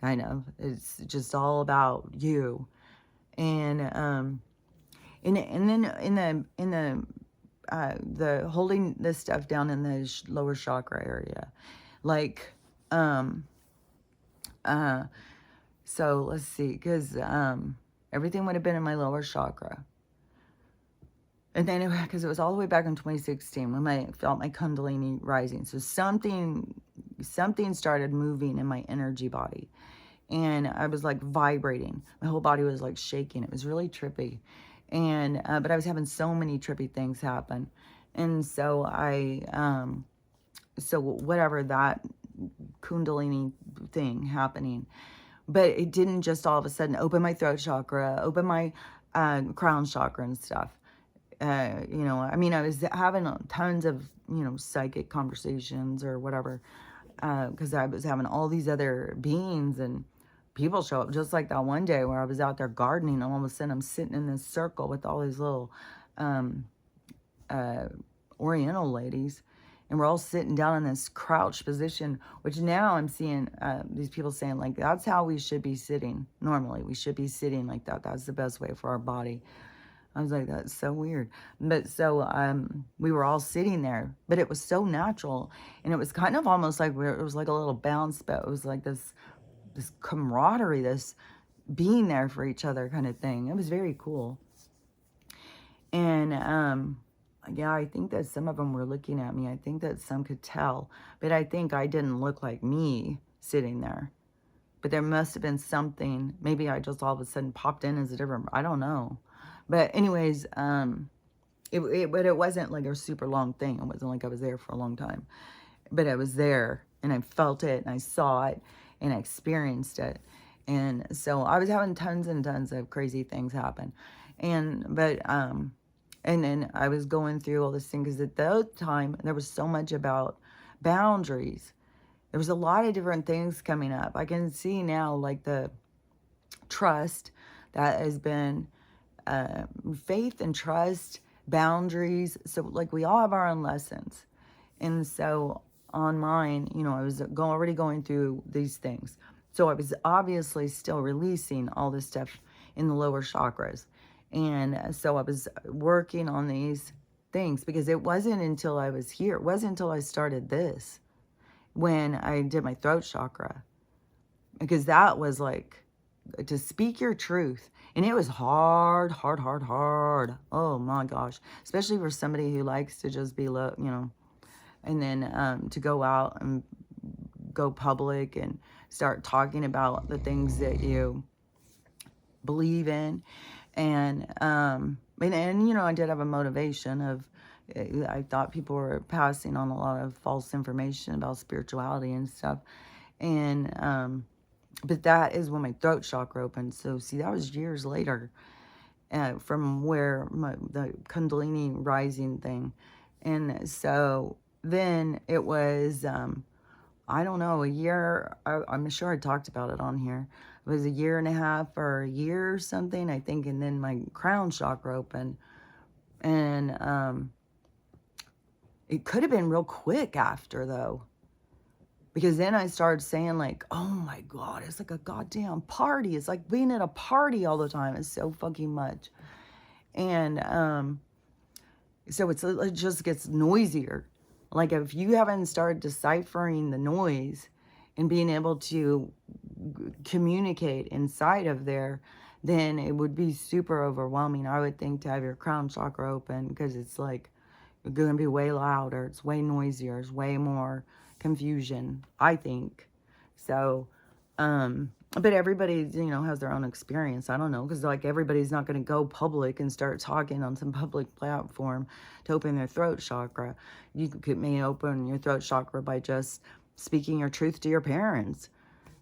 kind of. It's just all about you. And then in the holding this stuff down in the lower chakra area, like, so let's see, because everything would have been in my lower chakra. And then, because it was all the way back in 2016 when I felt my Kundalini rising. So something started moving in my energy body. And I was like vibrating. My whole body was like shaking. It was really trippy. And, but I was having so many trippy things happen. And so so whatever that Kundalini thing happening, but it didn't just all of a sudden open my throat chakra, open my crown chakra and stuff. I was having tons of, psychic conversations or whatever, because I was having all these other beings and people show up, just like that one day where I was out there gardening, and all of a sudden I'm sitting in this circle with all these little Oriental ladies, and we're all sitting down in this crouched position, which now I'm seeing these people saying, like, that's how we should be sitting. Normally, we should be sitting like that. That's the best way for our body. I was like, that's so weird. But so we were all sitting there, but it was so natural. And it was kind of almost like it was like a little bounce, but it was like this camaraderie, this being there for each other kind of thing. It was very cool. And yeah, I think that some of them were looking at me. I think that some could tell, but I think I didn't look like me sitting there. But there must have been something. Maybe I just all of a sudden popped in as a different, I don't know. But anyways, but it wasn't like a super long thing. It wasn't like I was there for a long time. But I was there, and I felt it and I saw it and I experienced it. And so I was having tons and tons of crazy things happen. And then I was going through all this thing because at that time there was so much about boundaries. There was a lot of different things coming up. I can see now, like the trust that has been faith and trust, boundaries. So, like, we all have our own lessons. And so, on mine, I was already going through these things. So, I was obviously still releasing all this stuff in the lower chakras. And so, I was working on these things because it wasn't until I was here, it wasn't until I started this when I did my throat chakra. Because that was like, to speak your truth. And it was hard, hard, hard, hard. Oh my gosh. Especially for somebody who likes to just be, and then to go out and go public and start talking about the things that you believe in. And I did have a motivation of, I thought people were passing on a lot of false information about spirituality and stuff. And, but that is when my throat chakra opened. So, see, that was years later from where the Kundalini rising thing. And so then it was, I don't know, a year. I'm sure I talked about it on here. It was a year and a half or a year or something, I think. And then my crown chakra opened. And it could have been real quick after, though. Because then I started saying, like, oh my God, it's like a goddamn party. It's like being at a party all the time. It's so fucking much. And so it just gets noisier. Like, if you haven't started deciphering the noise and being able to communicate inside of there, then it would be super overwhelming, I would think, to have your crown chakra open, because it's like, it's going to be way louder. It's way noisier. It's way more confusion, I think. So, but everybody, has their own experience. I don't know, because like everybody's not going to go public and start talking on some public platform to open their throat chakra. May open your throat chakra by just speaking your truth to your parents.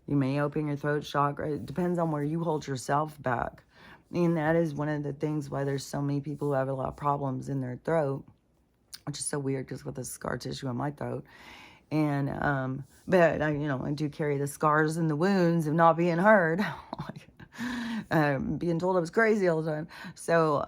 You may open your throat chakra. It depends on where you hold yourself back. And that is one of the things why there's so many people who have a lot of problems in their throat, which is so weird just with the scar tissue in my throat. And, but I do carry the scars and the wounds of not being heard, being told I was crazy all the time. So,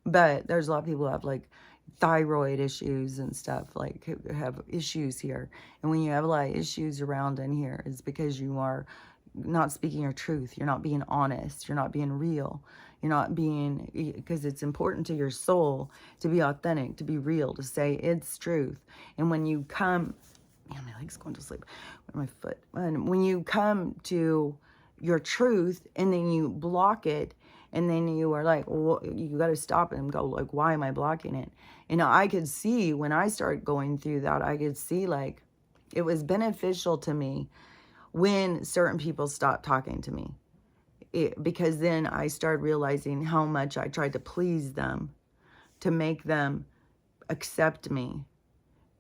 but there's a lot of people who have like thyroid issues and stuff, like who have issues here. And when you have a lot of issues around in here, it's because you are not speaking your truth. You're not being honest. You're not being real. You're not being, because it's important to your soul to be authentic, to be real, to say its truth. And when you come, man, my leg's going to sleep. My foot. And when you come to your truth and then you block it, and then you are like, well, you got to stop it and go, like, why am I blocking it? And I could see when I started going through that, I could see like it was beneficial to me when certain people stopped talking to me. Because then I started realizing how much I tried to please them, to make them accept me.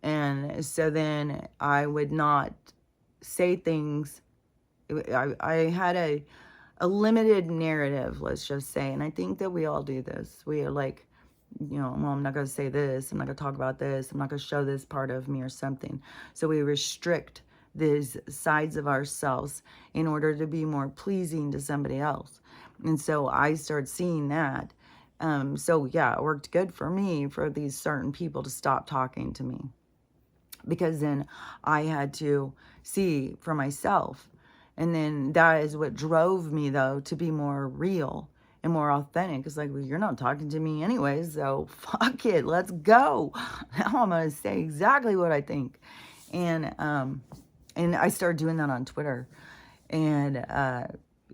And so then I would not say things. I had a limited narrative, let's just say. And I think that we all do this. We are like, well, I'm not going to say this. I'm not going to talk about this. I'm not going to show this part of me or something. So we restrict these sides of ourselves in order to be more pleasing to somebody else. And so I started seeing that. So yeah, it worked good for me for these certain people to stop talking to me, because then I had to see for myself. And then that is what drove me, though, to be more real and more authentic. It's like, well, you're not talking to me anyways, so fuck it, let's go. Now I'm going to say exactly what I think. And I started doing that on Twitter. And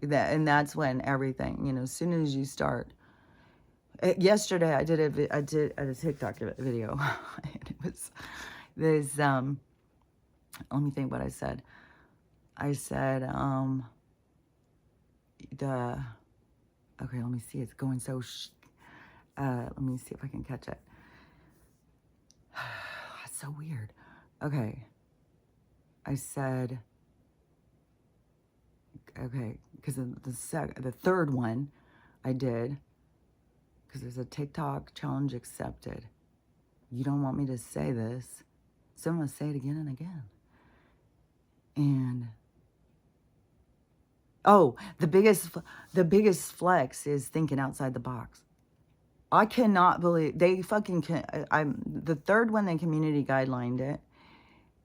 that's when everything, as soon as you start. Yesterday I did a TikTok video. And it was this, let me think what I said. I said, okay, let me see. It's going so, let me see if I can catch it. It's so weird. Okay. I said, okay, because the third one I did, because there's a TikTok challenge accepted. You don't want me to say this, so I'm going to say it again and again. And oh, the biggest flex is thinking outside the box. I cannot believe they fucking can. I'm the third one they community guidelined it.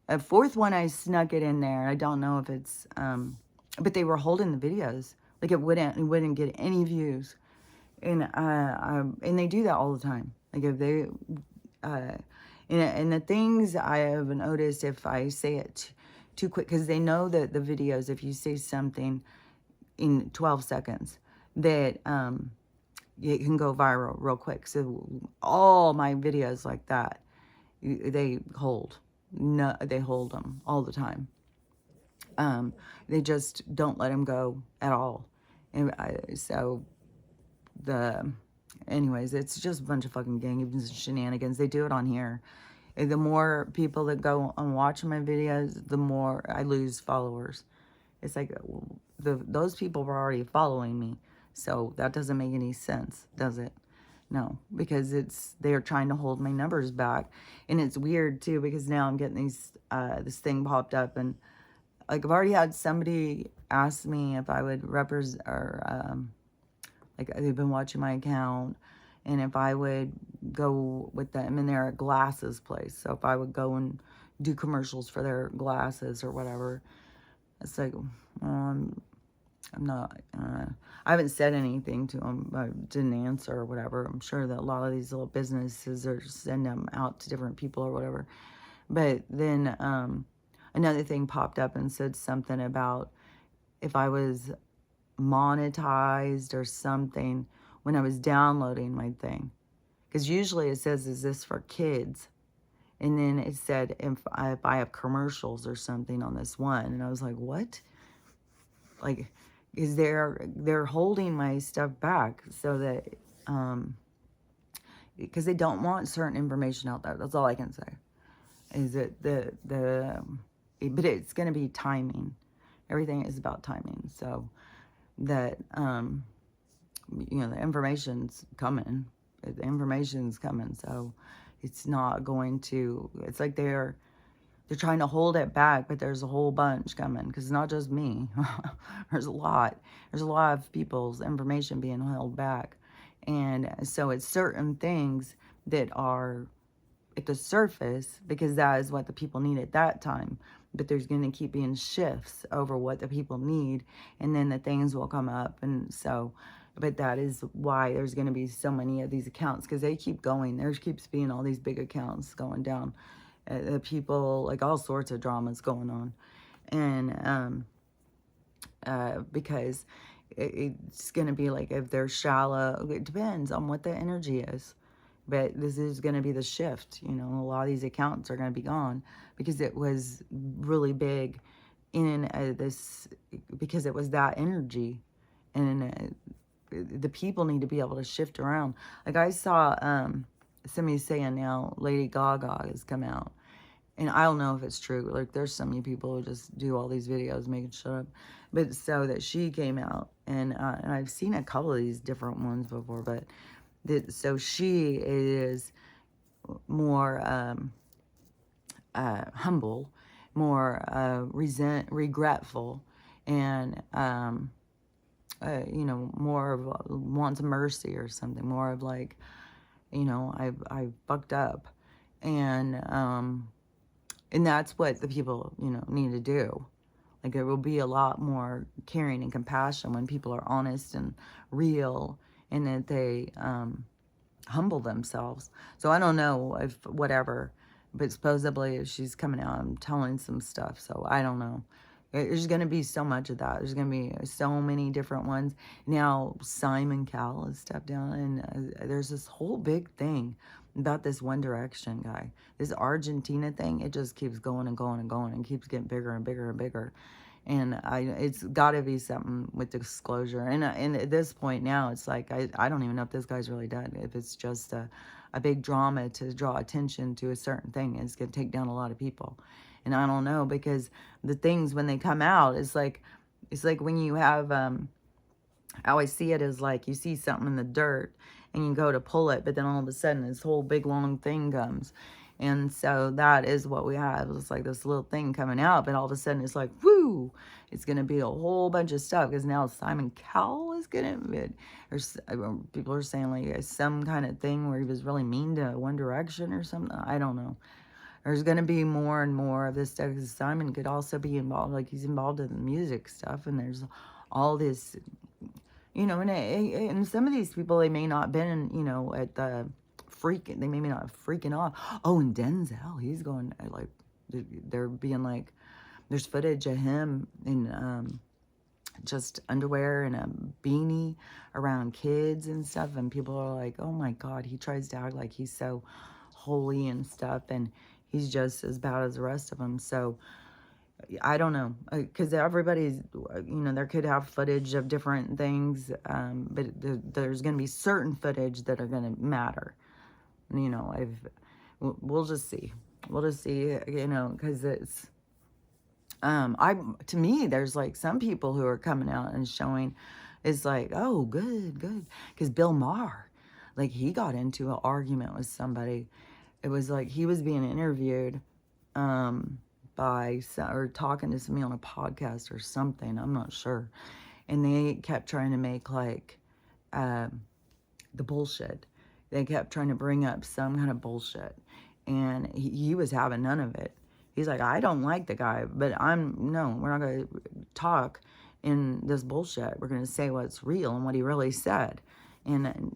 A fourth one I snuck it in there. I don't know if it's but they were holding the videos like it wouldn't get any views, and they do that all the time. Like if they and the things I have noticed, if I say it too quick, because they know that the videos, if you say something in 12 seconds, that it can go viral real quick. So all my videos like that, they hold. No, they hold them all the time. They just don't let them go at all. And anyways, it's just a bunch of fucking games and shenanigans. They do it on here. And the more people that go and watch my videos, the more I lose followers. It's like those people were already following me. So that doesn't make any sense, does it? No, because they're trying to hold my numbers back. And it's weird too, because now I'm getting this thing popped up, and like I've already had somebody ask me if I would represent, or like they've been watching my account, and if I would go with them in their glasses place. So if I would go and do commercials for their glasses or whatever. It's like, I'm not, I haven't said anything to them. I didn't answer or whatever. I'm sure that a lot of these little businesses are sending them out to different people or whatever. But then another thing popped up and said something about if I was monetized or something when I was downloading my thing. Because usually it says, is this for kids? And then it said, if I have commercials or something on this one. And I was like, what? Like, is they're holding my stuff back so that, because they don't want certain information out there. That's all I can say. Is that but it's going to be timing. Everything is about timing. So that, the information's coming. The information's coming. So it's not going to, it's like they're trying to hold it back, but there's a whole bunch coming, because it's not just me. There's a lot of people's information being held back. And so it's certain things that are at the surface, because that is what the people need at that time. But there's going to keep being shifts over what the people need, and then the things will come up. And so, but that is why there's going to be so many of these accounts, because they keep going. There keeps being all these big accounts going down. People, like all sorts of dramas going on. And because it's going to be like, if they're shallow, it depends on what the energy is. But this is going to be the shift. A lot of these accounts are going to be gone, because it was really big in this, because it was that energy. And the people need to be able to shift around. Like I saw somebody saying now Lady Gaga has come out. And I don't know if it's true. Like, there's so many people who just do all these videos making shit up. But so that she came out. And I've seen a couple of these different ones before. But so she is more humble, more regretful, and, more of wants mercy or something. More of like, I fucked up. And that's what the people, need to do. Like, there will be a lot more caring and compassion when people are honest and real, and that they humble themselves. So I don't know if whatever, but supposedly she's coming out and telling some stuff. So I don't know. There's going to be so much of that. There's going to be so many different ones. Now Simon Cowell has stepped down, and there's this whole big thing about this One Direction guy. This Argentina thing, it just keeps going and going and going, and keeps getting bigger and bigger and bigger. And it's got to be something with disclosure. And at this point now, it's like, I don't even know if this guy's really dead. If it's just a big drama to draw attention to a certain thing, it's going to take down a lot of people. And I don't know, because the things when they come out, it's like when you have, I always see it as like you see something in the dirt and you go to pull it, but then all of a sudden this whole big long thing comes. And so that is what we have. It's like this little thing coming out, but all of a sudden it's like, whoo, it's going to be a whole bunch of stuff, because now Simon Cowell is going to, people are saying like some kind of thing where he was really mean to One Direction or something. I don't know. There's going to be more and more of this stuff, because Simon could also be involved, like he's involved in the music stuff, and there's all this, and some of these people, they may not have been, at the they may not have freaking off. Oh, and Denzel, he's going, like, they're being like, there's footage of him in just underwear and a beanie around kids and stuff, and people are like, oh my God, he tries to act like he's so holy and stuff, and he's just as bad as the rest of them. So I don't know, because everybody's, there could have footage of different things, but there's going to be certain footage that are going to matter. We'll just see. We'll just see, because it's, to me, there's like some people who are coming out and showing, it's like, oh, good, good. Because Bill Maher, like, he got into an argument with somebody. It was like he was being interviewed, or talking to somebody on a podcast or something, I'm not sure, and they kept trying to make like the bullshit. They kept trying to bring up some kind of bullshit, and he was having none of it. He's like, I don't like the guy, but we're not going to talk in this bullshit. We're going to say what's real and what he really said, and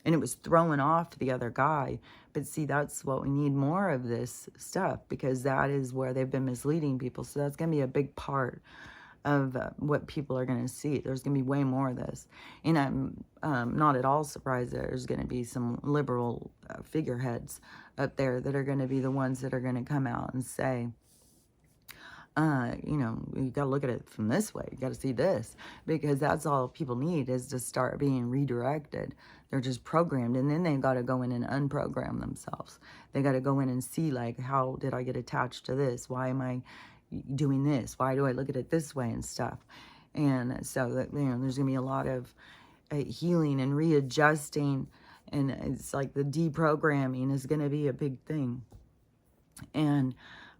it was throwing off the other guy. But see, that's what we need, more of this stuff, because that is where they've been misleading people. So that's going to be a big part of what people are going to see. There's going to be way more of this. And I'm not at all surprised that there's going to be some liberal figureheads up there that are going to be the ones that are going to come out and say, you got to look at it from this way. You got to see this, because that's all people need, is to start being redirected. They're just programmed, and then they've got to go in and unprogram themselves. They got to go in and see, like, how did I get attached to this? Why am I doing this? Why do I look at it this way and stuff? And so that, there's gonna be a lot of healing and readjusting, and it's like the deprogramming is gonna be a big thing. And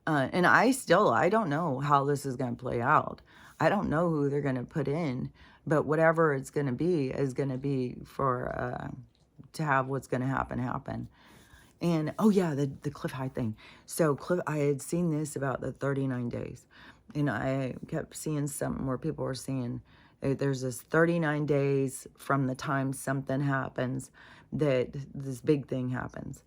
I don't know how this is going to play out. I don't know who they're going to put in, but whatever it's going to be is going to be for, to have what's going to happen. And, oh yeah, the Cliff High thing. So I had seen this about the 39 days, and I kept seeing something where people were saying there's this 39 days from the time something happens that this big thing happens.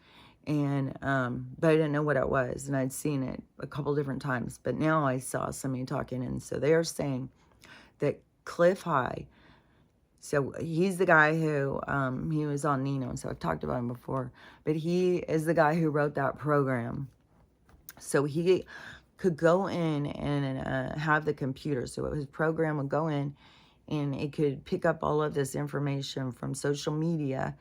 And but I didn't know what it was, and I'd seen it a couple different times, but now I saw somebody talking, and so they're saying that Cliff High, so he's the guy who he was on Nino, so I've talked about him before, but he is the guy who wrote that program. So he could go in and have the computer, so his program would go in and it could pick up all of this information from social media,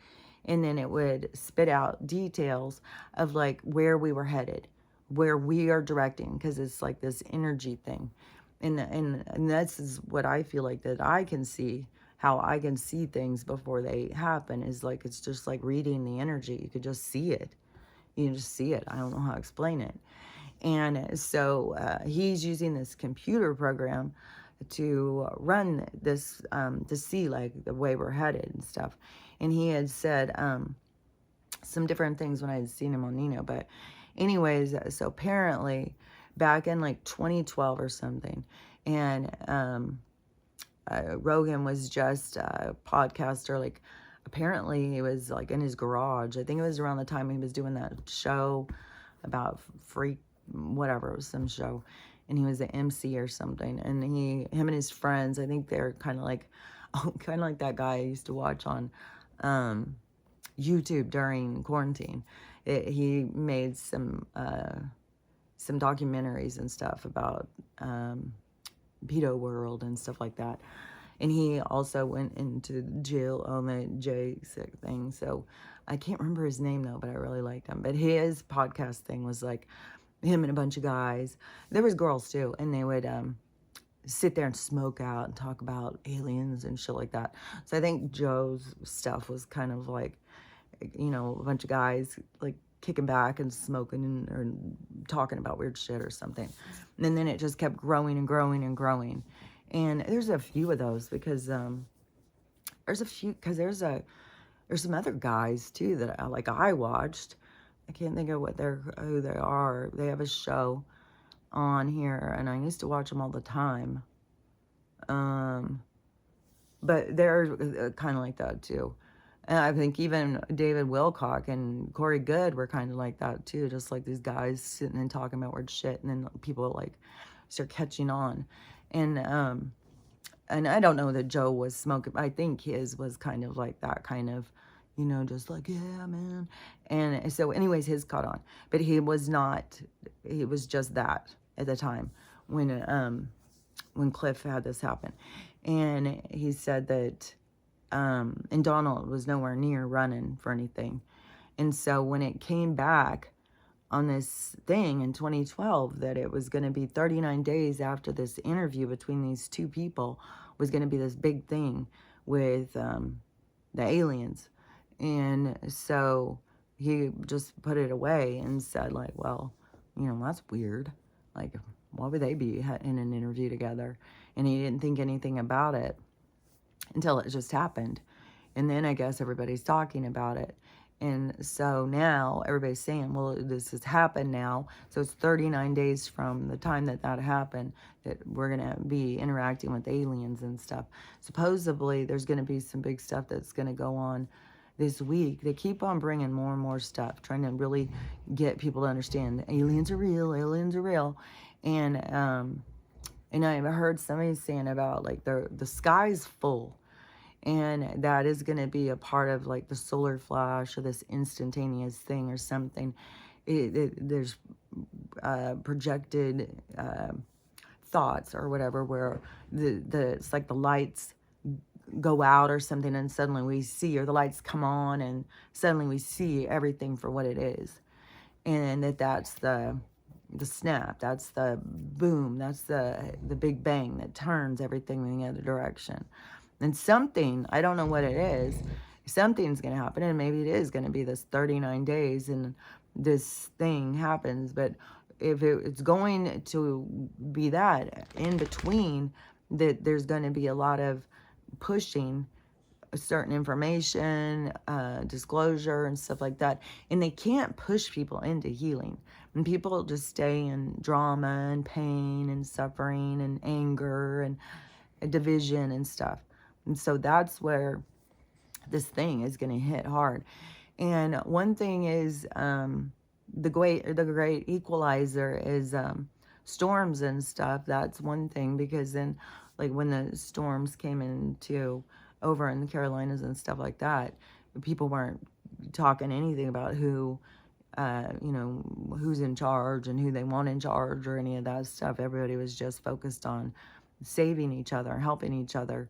and then it would spit out details of like where we were headed, where we are directing, because it's like this energy thing. And this is what I feel like that I can see, how I can see things before they happen, is like, it's just like reading the energy. You could just see it. You can just see it. I don't know how to explain it. And so he's using this computer program to run this, to see like the way we're headed and stuff. And he had said some different things when I had seen him on Nino. But anyways, so apparently back in like 2012 or something, and Rogan was just a podcaster. Like, apparently he was like in his garage. I think it was around the time he was doing that show about whatever, it was some show, and he was the MC or something. And him and his friends, I think they're kind of like that guy I used to watch on YouTube during quarantine. He made some documentaries and stuff about Pedo World and stuff like that. And he also went into jail on the J6 thing. So I can't remember his name though, but I really liked him. But his podcast thing was like him and a bunch of guys. There was girls too, and they would sit there and smoke out and talk about aliens and shit like that. So I think Joe's stuff was kind of like, you know, a bunch of guys like kicking back and smoking or talking about weird shit or something. And then it just kept growing and growing and growing. And there's a few of those because there's some other guys too that I watched. I can't think of who they are. They have a show on here, and I used to watch them all the time. But they're kind of like that too. And I think even David Wilcock and Corey Good were kind of like that too. Just like these guys sitting and talking about weird shit, and then people like start catching on. And I don't know that Joe was smoking. I think his was kind of like that kind of, you know, just like, yeah, man. And so anyways, his caught on. But he was not, he was just that at the time when Cliff had this happen. And he said that, and Donald was nowhere near running for anything. And so when it came back on this thing in 2012, that it was going to be 39 days after this interview between these two people was going to be this big thing with the aliens. And so he just put it away and said, like, well, you know, that's weird. Like, why would they be in an interview together? And he didn't think anything about it until it just happened. And then I guess everybody's talking about it. And so now everybody's saying, well, this has happened now. So it's 39 days from the time that happened that we're going to be interacting with aliens and stuff. Supposedly there's going to be some big stuff that's going to go on this week. They keep on bringing more and more stuff, trying to really get people to understand aliens are real, aliens are real. And I heard somebody saying about like the sky's full. And that is going to be a part of like the solar flash or this instantaneous thing or something. There's projected thoughts or whatever where it's like the lights go out or something, and suddenly we see, or the lights come on and suddenly we see everything for what it is. And that's the snap, that's the boom, that's the big bang that turns everything in the other direction. And something, I don't know what it is, something's going to happen, and maybe it is going to be this 39 days and this thing happens. But if it's going to be that in between, that there's going to be a lot of pushing certain information, disclosure and stuff like that. And they can't push people into healing. And people just stay in drama and pain and suffering and anger and division and stuff. And so that's where this thing is going to hit hard. And one thing is the great equalizer is storms and stuff. That's one thing, because then like when the storms came into over in the Carolinas and stuff like that, people weren't talking anything about who, you know, who's in charge and who they want in charge or any of that stuff. Everybody was just focused on saving each other, helping each other.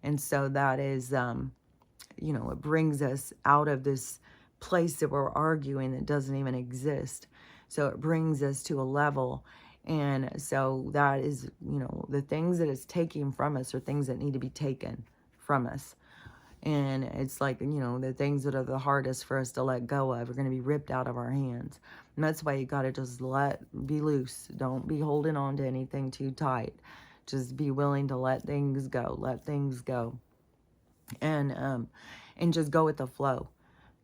And so that is, you know, it brings us out of this place that we're arguing that doesn't even exist. So it brings us to a level. And so that is, you know, the things that it's taking from us are things that need to be taken from us. And it's like, you know, the things that are the hardest for us to let go of are going to be ripped out of our hands. And that's why you got to just be loose. Don't be holding on to anything too tight. Just be willing to let things go, and just go with the flow.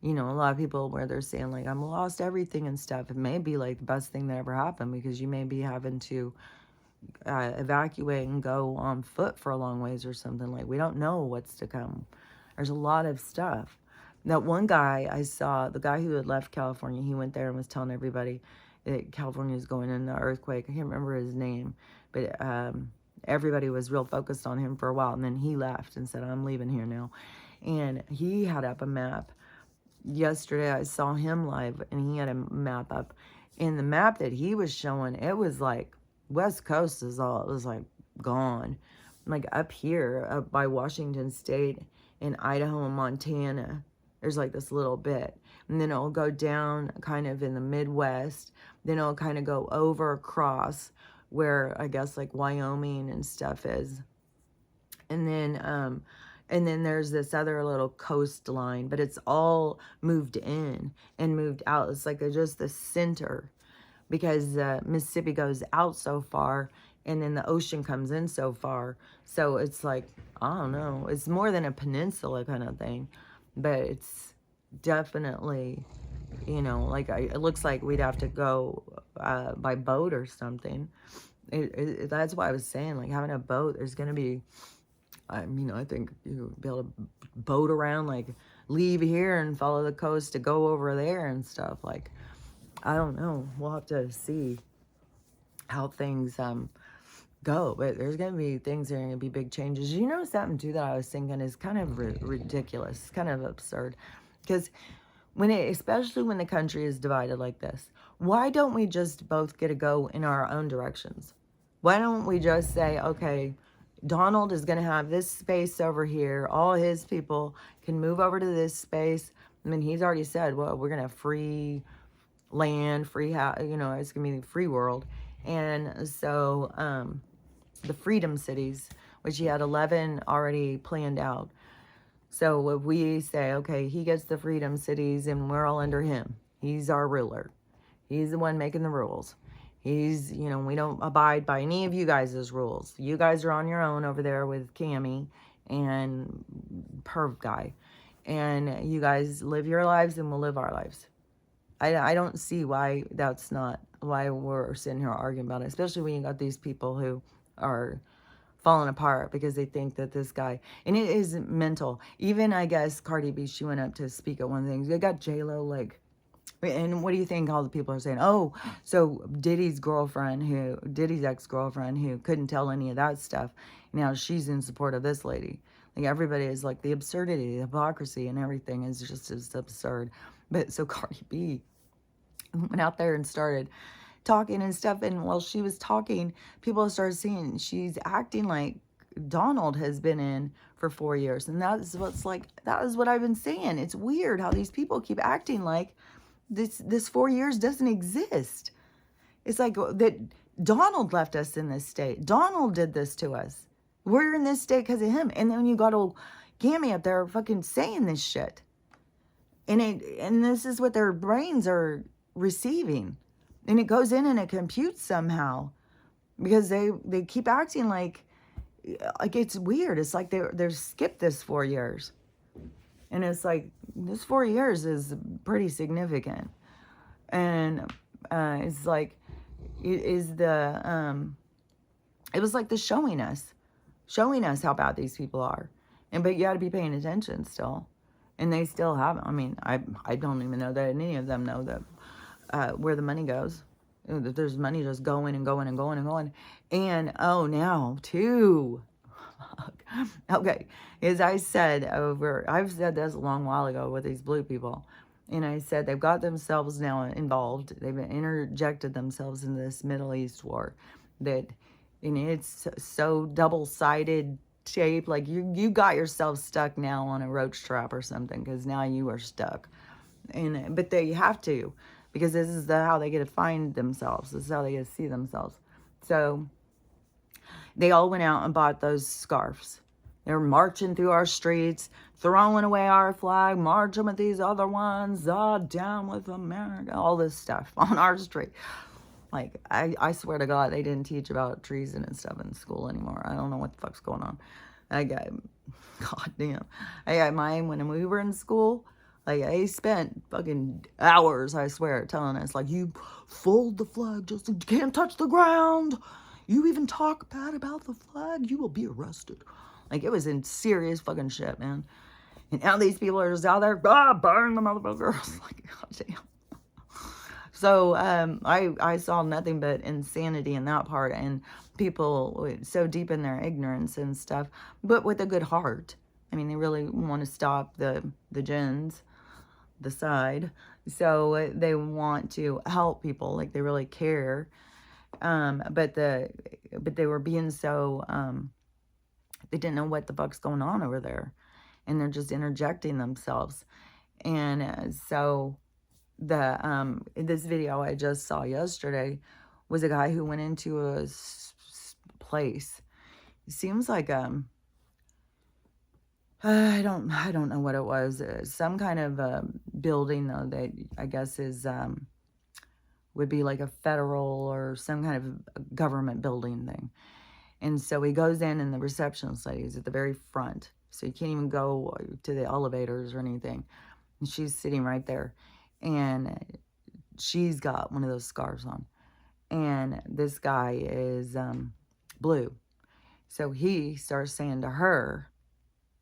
You know, a lot of people where they're saying like, I'm lost everything and stuff. It may be like the best thing that ever happened, because you may be having to evacuate and go on foot for a long ways or something. Like, we don't know what's to come. There's a lot of stuff. That one guy I saw, the guy who had left California, he went there and was telling everybody that California is going in the earthquake. I can't remember his name, but everybody was real focused on him for a while, and then he left and said, I'm leaving here now. And he had up a map. Yesterday I saw him live, and he had a map up. In the map that he was showing, it was like West Coast is all, it was like gone. Like up here, up by Washington State, in Idaho and Montana, There's like this little bit. And then it'll go down kind of in the Midwest. Then it'll kind of go over across where I guess like Wyoming and stuff is. And then there's this other little coastline, but it's all moved in and moved out. It's like just the center, because Mississippi goes out so far and then the ocean comes in so far. So it's like, I don't know, it's more than a peninsula kind of thing, but it's definitely, you know, like it looks like we'd have to go by boat or something. That's why I was saying, like, having a boat, there's going to be, I mean, I think you'll be able to boat around, like leave here and follow the coast to go over there and stuff. Like, I don't know. We'll have to see how things go. But there's going to be things that are going to be big changes. You know, something too that I was thinking is kind of ridiculous, kind of absurd. Because especially when the country is divided like this, why don't we just both get to go in our own directions? Why don't we just say, okay, Donald is going to have this space over here. All his people can move over to this space. I mean, he's already said, well, we're going to have free land, free house, you know, it's going to be the free world. And so the Freedom Cities, which he had 11 already planned out. So if we say, okay, he gets the Freedom Cities and we're all under him. He's our ruler. He's the one making the rules. He's, you know, we don't abide by any of you guys' rules. You guys are on your own over there with Cammy and Perv Guy. And you guys live your lives and we'll live our lives. I don't see why that's not, why we're sitting here arguing about it. Especially when you got these people who are falling apart because they think that this guy, and it is mental. Even, I guess, Cardi B, she went up to speak at one thing. They got J-Lo, like, and what do you think all the people are saying? Oh, so Diddy's ex-girlfriend who couldn't tell any of that stuff, now she's in support of this lady. Like, everybody is like, the absurdity, the hypocrisy and everything is just as absurd. But so Cardi B went out there and started talking and stuff, and while she was talking, people started seeing she's acting like Donald has been in for 4 years. And that is what I've been saying. It's weird how these people keep acting like this 4 years doesn't exist. It's like that Donald left us in this state. Donald did this to us. We're in this state because of him. And then you got old Gammy up there fucking saying this shit. And this is what their brains are receiving. And it goes in and it computes somehow. Because they keep acting like it's weird. It's like they're skipped this 4 years. And it's like, this 4 years is pretty significant. And it's like, it was like the showing us how bad these people are. But you got to be paying attention still. And they still haven't. I mean, I don't even know that any of them know that where the money goes. There's money just going and going and going and going. And, oh, now, too. Okay, as I said I've said this a long while ago with these blue people, and I said they've got themselves now involved. They've interjected themselves in this Middle East war that, and it's so double-sided shape, like you got yourself stuck now on a roach trap or something, because now you are stuck. But they have to, because this is how they get to find themselves. This is how they get to see themselves. So they all went out and bought those scarves. They were marching through our streets, throwing away our flag, marching with these other ones, down with America, all this stuff on our street. Like, I swear to God, they didn't teach about treason and stuff in school anymore. I don't know what the fuck's going on. Goddamn. When we were in school, like, I spent fucking hours, I swear, telling us, like, you fold the flag, just you can't touch the ground. You even talk bad about the flag, you will be arrested. Like, it was in serious fucking shit, man. And now these people are just out there, burn the motherfuckers. Like, goddamn. So, I saw nothing but insanity in that part, and people so deep in their ignorance and stuff, but with a good heart. I mean, they really want to stop the gens, the side. So they want to help people, like they really care. But they were being so, they didn't know what the fuck's going on over there. And they're just interjecting themselves. And so this video I just saw yesterday was a guy who went into a place. It seems like I don't know what it was. Some kind of building though that I guess is would be like a federal or some kind of government building thing. And so he goes in and the receptionist lady is at the very front. So you can't even go to the elevators or anything. And she's sitting right there. And she's got one of those scarves on. And this guy is blue. So he starts saying to her,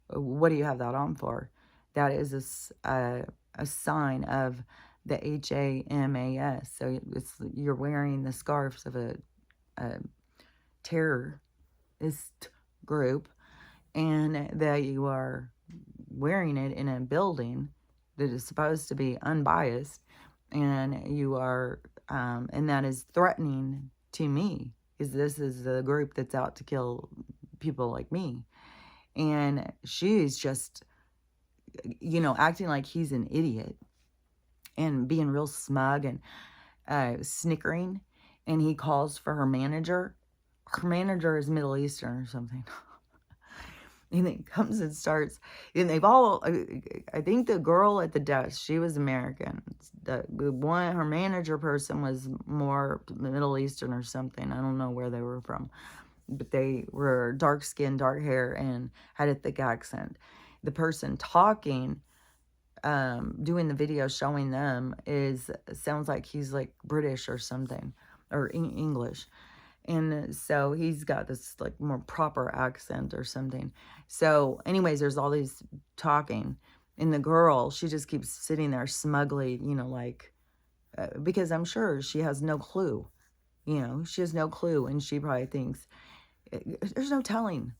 what do you have that on for? That is a sign of the HAMAS. So you're wearing the scarves of a terrorist group, and that you are wearing it in a building that is supposed to be unbiased, and you are, and that is threatening to me, because this is a group that's out to kill people like me. And she's just, acting like he's an idiot and being real smug and snickering. And he calls for her manager. Her manager is Middle Eastern or something. And then comes and starts, and they've all, I think the girl at the desk, she was American. The one, her manager person was more Middle Eastern or something. I don't know where they were from. But they were dark skin, dark hair, and had a thick accent. The person talking, doing the video showing them, sounds like he's like British or something, or English. And so he's got this like more proper accent or something. So anyways, there's all these talking. And the girl, she just keeps sitting there smugly, like, because I'm sure she has no clue. She has no clue. And she probably thinks, there's no telling.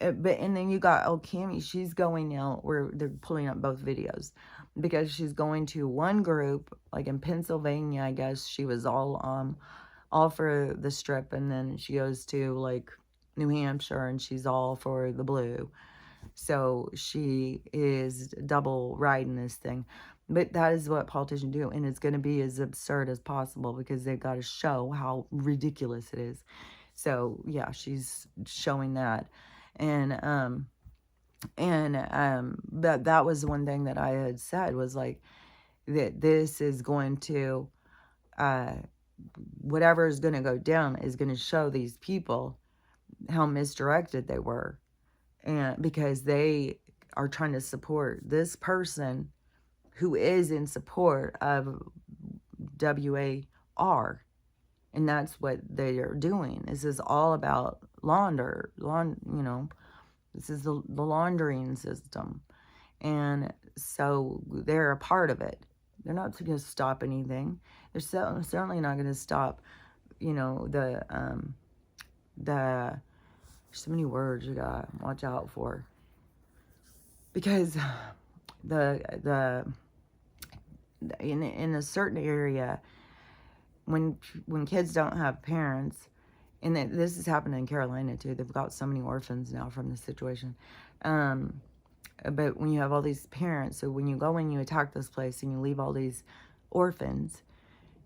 And then you got, Cammy, she's going out where they're pulling up both videos. Because she's going to one group, like in Pennsylvania, I guess she was all for the strip, and then she goes to like New Hampshire and she's all for the blue. So she is double riding this thing. But that is what politicians do, and it's going to be as absurd as possible because they've got to show how ridiculous it is. So yeah, she's showing that. And that was one thing that I had said, was like that this is going to whatever is going to go down is going to show these people how misdirected they were, and because they are trying to support this person who is in support of WAR, and that's what they are doing. This is all about this is the laundering system, and so they're a part of it. They're not going to stop anything. They're certainly not going to stop, there's so many words you got to watch out for. Because in a certain area, when kids don't have parents, and this has happened in Carolina too, they've got so many orphans now from this situation. But when you have all these parents, so when you go in, you attack this place and you leave all these orphans,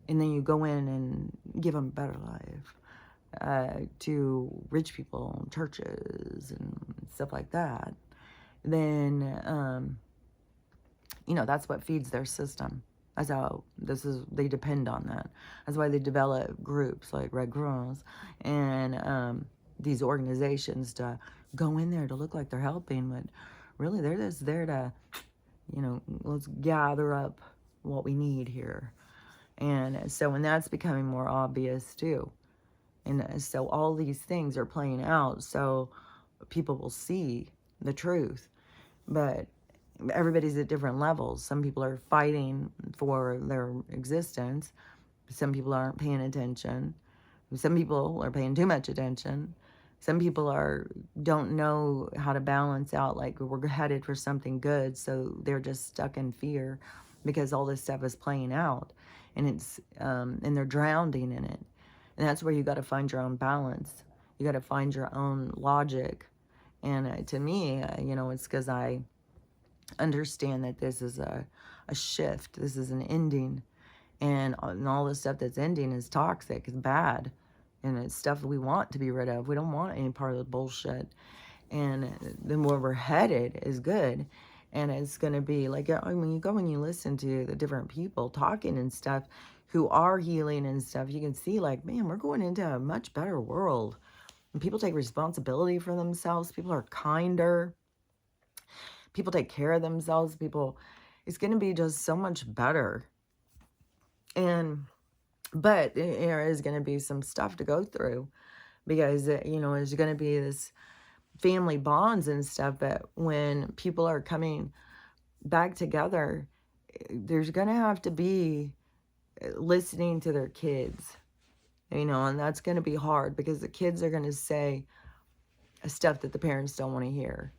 and then you go in and give them a better life to rich people, churches, and stuff like that, then, that's what feeds their system. That's how they depend on that. That's why they develop groups like Red Cross and these organizations to go in there to look like they're helping, but really they're just there to, let's gather up what we need here. And so, and that's becoming more obvious too. And so all these things are playing out so people will see the truth. But everybody's at different levels. Some people are fighting for their existence. Some people aren't paying attention. Some people are paying too much attention. Some people don't know how to balance out, like, we're headed for something good, so they're just stuck in fear because all this stuff is playing out, and it's and they're drowning in it. And that's where you got to find your own balance. You got to find your own logic. And to me, it's because I understand that this is a shift. This is an ending. And all the stuff that's ending is toxic, it's bad. And it's stuff that we want to be rid of. We don't want any part of the bullshit. And then where we're headed is good. And it's going to be like, when you go and you listen to the different people talking and stuff who are healing and stuff, you can see like, man, we're going into a much better world. And people take responsibility for themselves. People are kinder. People take care of themselves. It's going to be just so much better. But there is going to be some stuff to go through because, there's going to be this family bonds and stuff. But when people are coming back together, there's going to have to be listening to their kids, and that's going to be hard because the kids are going to say stuff that the parents don't want to hear.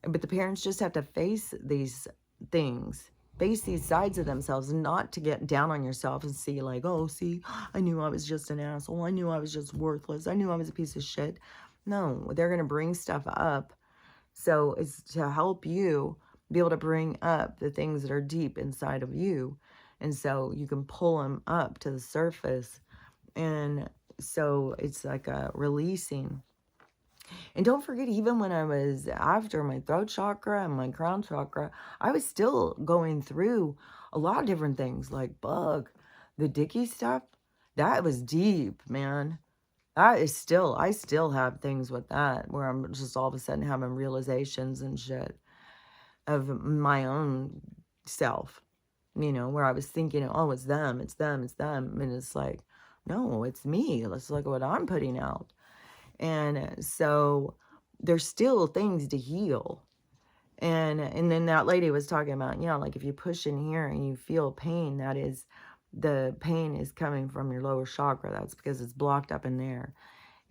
But the parents just have to face these things, face these sides of themselves, and not to get down on yourself and see like, oh, see, I knew I was just an asshole. I knew I was just worthless. I knew I was a piece of shit. No, they're going to bring stuff up. So it's to help you be able to bring up the things that are deep inside of you. And so you can pull them up to the surface. And so it's like a releasing. And don't forget, even when I was after my throat chakra and my crown chakra, I was still going through a lot of different things like bug, the Dicky stuff. That was deep, man. I still have things with that where I'm just all of a sudden having realizations and shit of my own self, where I was thinking, oh, it's them, it's them, it's them. And it's like, no, it's me. Let's look at what I'm putting out. And so there's still things to heal. And then that lady was talking about, like if you push in here and you feel pain, that is, the pain is coming from your lower chakra. That's because it's blocked up in there.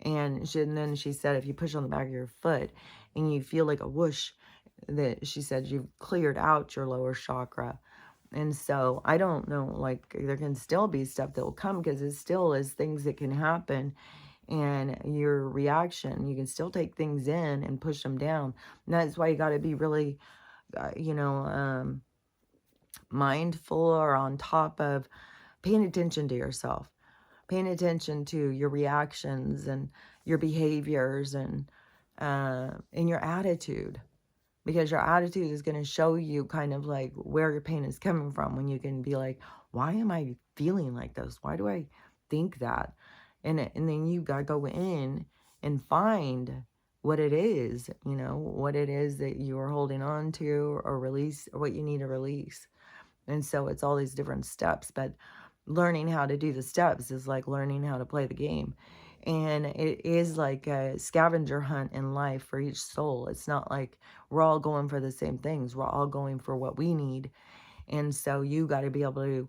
And then she said, if you push on the back of your foot and you feel like a whoosh, that she said you've cleared out your lower chakra. And so I don't know, like there can still be stuff that will come because it still is things that can happen. And your reaction, you can still take things in and push them down. And that's why you got to be really, mindful or on top of paying attention to yourself, paying attention to your reactions and your behaviors and your attitude. Because your attitude is going to show you kind of like where your pain is coming from, when you can be like, why am I feeling like this? Why do I think that? And then you got to go in and find what it is, what it is that you are holding on to or release, or what you need to release. And so it's all these different steps, but learning how to do the steps is like learning how to play the game. And it is like a scavenger hunt in life for each soul. It's not like we're all going for the same things. We're all going for what we need. And so you got to be able to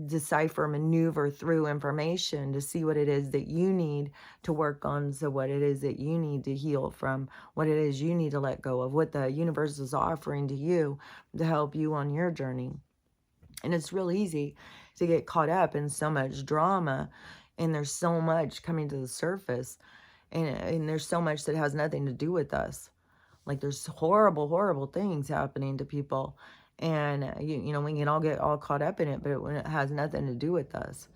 decipher, maneuver through information to see what it is that you need to work on. So what it is that you need to heal from, what it is you need to let go of, what the universe is offering to you to help you on your journey. And it's real easy to get caught up in so much drama, and there's so much coming to the surface, and there's so much that has nothing to do with us. Like there's horrible, horrible things happening to people, and we can all get all caught up in it, but it has nothing to do with us.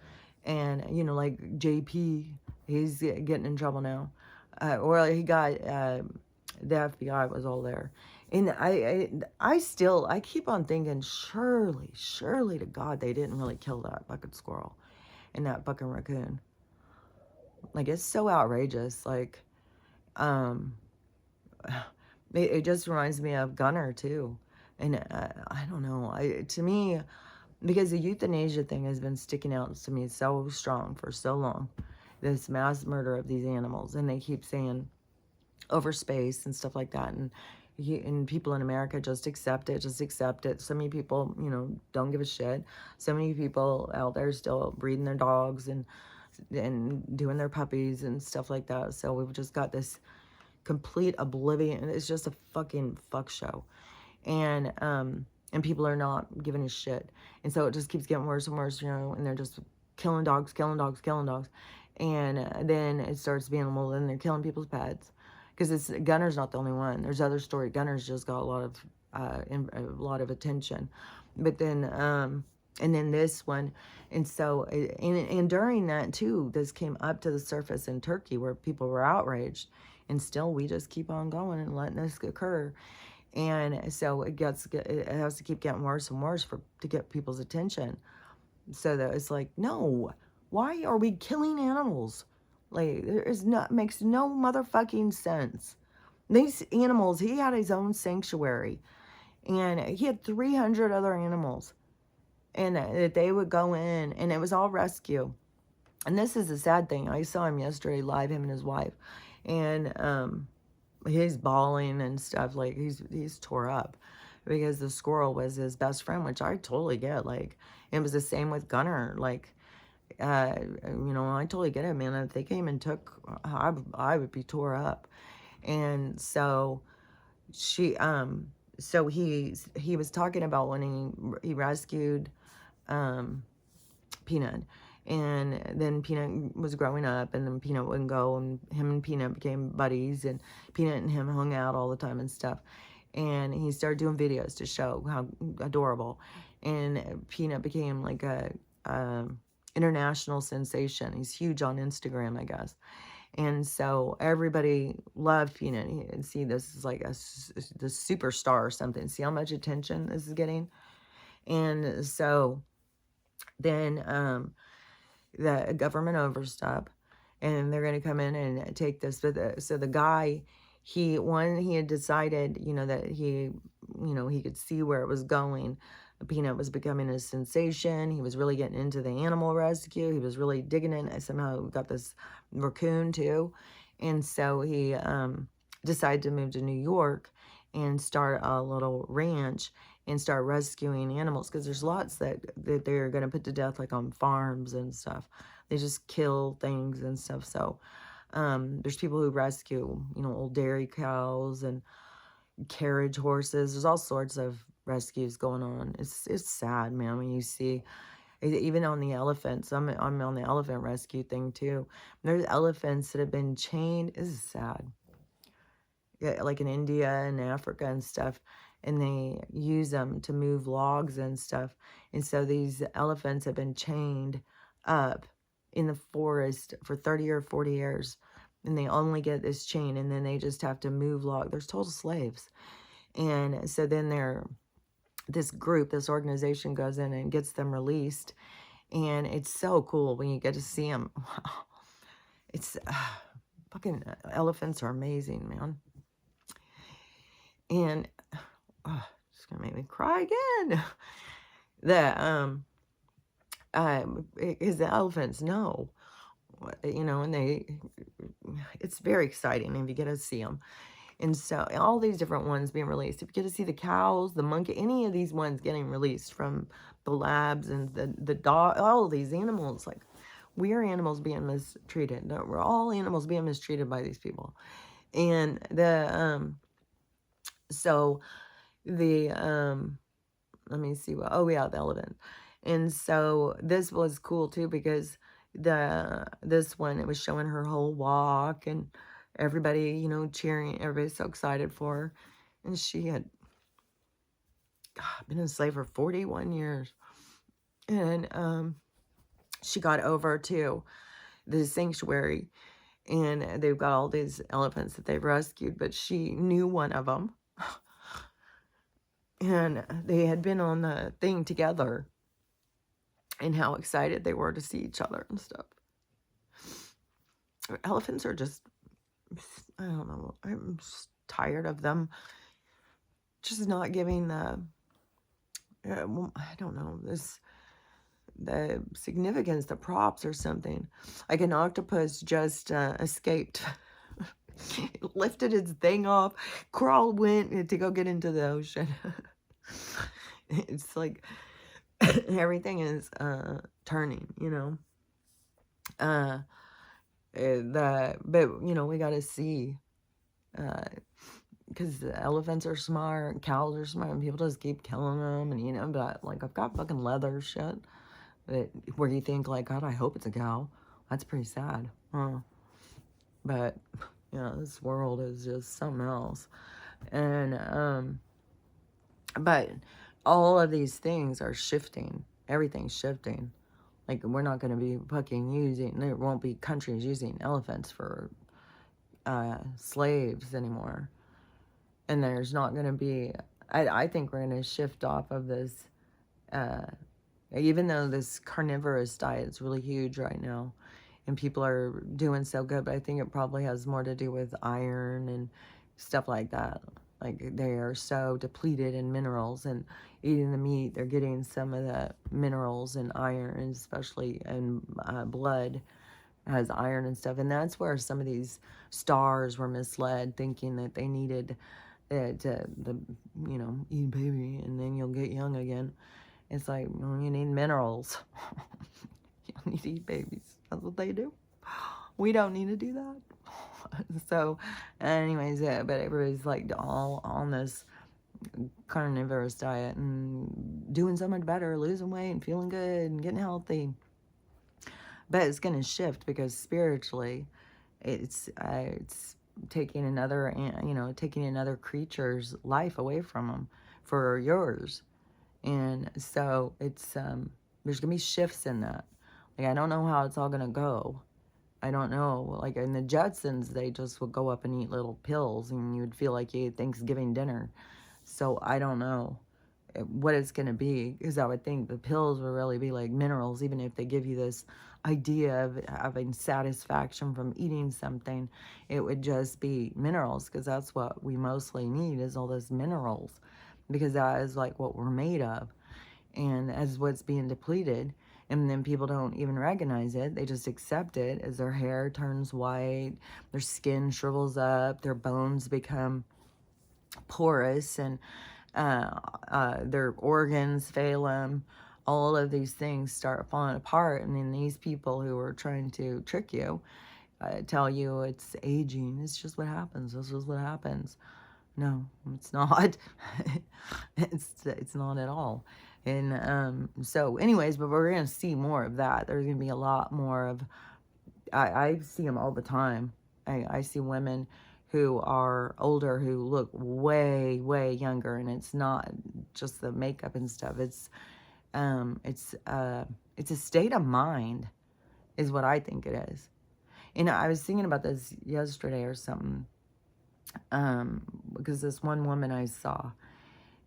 And like JP, he's getting in trouble now, or he got the FBI was all there. And I keep on thinking, surely to God, they didn't really kill that fucking squirrel and that fucking raccoon. Like, it's so outrageous. Like, it just reminds me of Gunner too. And I don't know, to me, because the euthanasia thing has been sticking out to me so strong for so long, this mass murder of these animals, and they keep saying over space and stuff like that, and people in America just accept it. So many people, don't give a shit. So many people out there still breeding their dogs and doing their puppies and stuff like that. So we've just got this complete oblivion. It's just a fucking fuck show. And people are not giving a shit. And so it just keeps getting worse and worse, and they're just killing dogs. And then it starts being, then they're killing people's pets. Because Gunner's not the only one. There's other story. Gunner's just got a lot of a lot of attention. But then, and then this one, and so, and during that too, this came up to the surface in Turkey where people were outraged, and still we just keep on going and letting this occur. And so it has to keep getting worse and worse to get people's attention. So that it's like, no, why are we killing animals? Like, makes no motherfucking sense. These animals, he had his own sanctuary, and he had 300 other animals, and that they would go in, and it was all rescue. And this is the sad thing. I saw him yesterday live, him and his wife, and he's bawling and stuff. Like, he's tore up because the squirrel was his best friend, which I totally get. Like, it was the same with Gunner. Like, I totally get it, man. If they came and took, I would be tore up. And so so he was talking about when he rescued Peanut, and then Peanut was growing up, and then Peanut wouldn't go, and him and Peanut became buddies, and Peanut and him hung out all the time and stuff. And he started doing videos to show how adorable, and Peanut became like a international sensation. He's huge on Instagram, I guess. And so everybody loved Peanut. And see, this is like the superstar or something. See how much attention this is getting? And so then the government overstep, and they're going to come in and take this. So the guy, he had decided, that he could see where it was going. Peanut was becoming a sensation. He was really getting into the animal rescue. He was really digging in. Somehow got this raccoon too. And so he decided to move to New York and start a little ranch and start rescuing animals, because there's lots that they're going to put to death, like on farms and stuff. They just kill things and stuff. So there's people who rescue, old dairy cows and carriage horses. There's all sorts of rescues going on. It's sad, man, when you see, even on the elephants. I'm on the elephant rescue thing too. There's elephants that have been chained. This is sad. Yeah, like in India and Africa and stuff, and they use them to move logs and stuff. And so these elephants have been chained up in the forest for 30 or 40 years, and they only get this chain, and then they just have to move log. They're total slaves. And so then this organization goes in and gets them released, and it's so cool when you get to see them. Wow. It's fucking elephants are amazing, man. And it's gonna make me cry again. Because the elephants know, and it's very exciting if you get to see them. And so all these different ones being released. If you get to see the cows, the monkey, any of these ones getting released from the labs, and the dog, all of these animals, like, we're animals being mistreated. No, we're all animals being mistreated by these people. And so the let me see what, the elephant. And so this was cool too, because this one, it was showing her whole walk, and everybody, cheering. Everybody's so excited for her. And she had been enslaved for 41 years. And she got over to the sanctuary, and they've got all these elephants that they've rescued, but she knew one of them. And they had been on the thing together, and how excited they were to see each other and stuff. Elephants are just, I don't know, I'm just tired of them just not giving the, I don't know, the significance, the props or something. Like an octopus just escaped. It lifted its thing off, went to go get into the ocean. It's like everything is turning, but we got to see, because the elephants are smart, cows are smart, and people just keep killing them. And but like, I've got fucking leather shit where you think, like, God, I hope it's a cow. That's pretty sad, huh? But this world is just something else. And But all of these things are shifting. Everything's shifting. Like, we're not going to be fucking using, there won't be countries using elephants for slaves anymore. And there's not going to be, I think we're going to shift off of this, even though this carnivorous diet is really huge right now and people are doing so good, but I think it probably has more to do with iron and stuff like that. Like, they are so depleted in minerals, and eating the meat, they're getting some of the minerals and iron, especially in blood has iron and stuff. And that's where some of these stars were misled, thinking that they needed eat a baby and then you'll get young again. It's like, well, you need minerals. You don't need to eat babies. That's what they do. We don't need to do that. So, anyways, yeah, but everybody's like all on this carnivorous diet and doing so much better, losing weight and feeling good and getting healthy. But it's going to shift because spiritually, it's taking another, taking another creature's life away from them for yours. And so it's there's gonna be shifts in that. Like, I don't know how it's all gonna go. I don't know. Like, in the Jetsons, they just would go up and eat little pills, and you'd feel like you ate Thanksgiving dinner. So I don't know what it's gonna be, because I would think the pills would really be like minerals, even if they give you this idea of having satisfaction from eating something. It would just be minerals, because that's what we mostly need, is all those minerals, because that is like what we're made of, and as what's being depleted. And then people don't even recognize it. They just accept it as their hair turns white, their skin shrivels up, their bones become porous, and their organs fail them. All of these things start falling apart. And then these people who are trying to trick you tell you it's aging. It's just what happens. This is what happens. No, it's not. It's not at all. And so anyways, but we're going to see more of that. There's going to be a lot more of, I see them all the time. I see women who are older who look way, way younger, and it's not just the makeup and stuff. It's a state of mind, is what I think it is. And I was thinking about this yesterday or something, because this one woman I saw,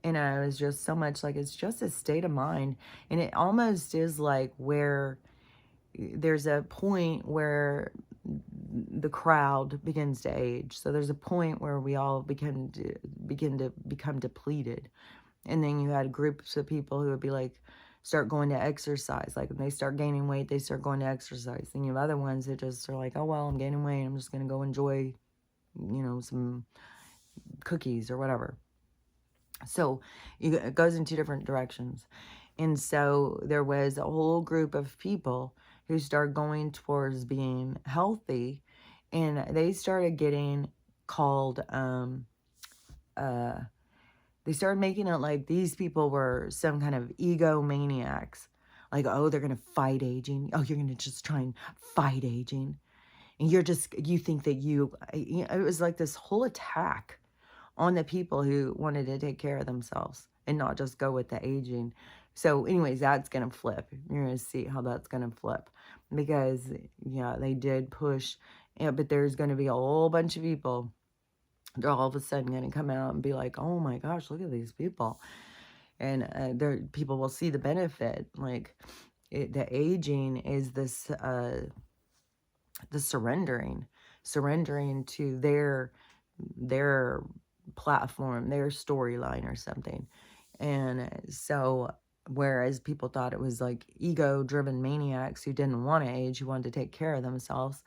and I was just so much like, it's just a state of mind, and it almost is like where there's a point where the crowd begins to age. So there's a point where we all begin to become depleted. And then you had groups of people who would be like, start going to exercise. Like, when they start gaining weight, they start going to exercise. And you have other ones that just are like, oh, well, I'm gaining weight, I'm just going to go enjoy, some cookies or whatever. So it goes in two different directions. And so there was a whole group of people who started going towards being healthy, and they started getting called, they started making it like these people were some kind of egomaniacs. Like, oh, they're going to fight aging. Oh, you're going to just try and fight aging. And you think that it was like this whole attack on the people who wanted to take care of themselves and not just go with the aging. So anyways, that's going to flip. You're going to see how that's going to flip, because, yeah, they did push, but there's going to be a whole bunch of people. They're all of a sudden going to come out and be like, oh my gosh, look at these people. And people will see the benefit. Like, the aging is this, the surrendering to their platform, their storyline or something. And so, whereas people thought it was like ego-driven maniacs who didn't want to age, who wanted to take care of themselves,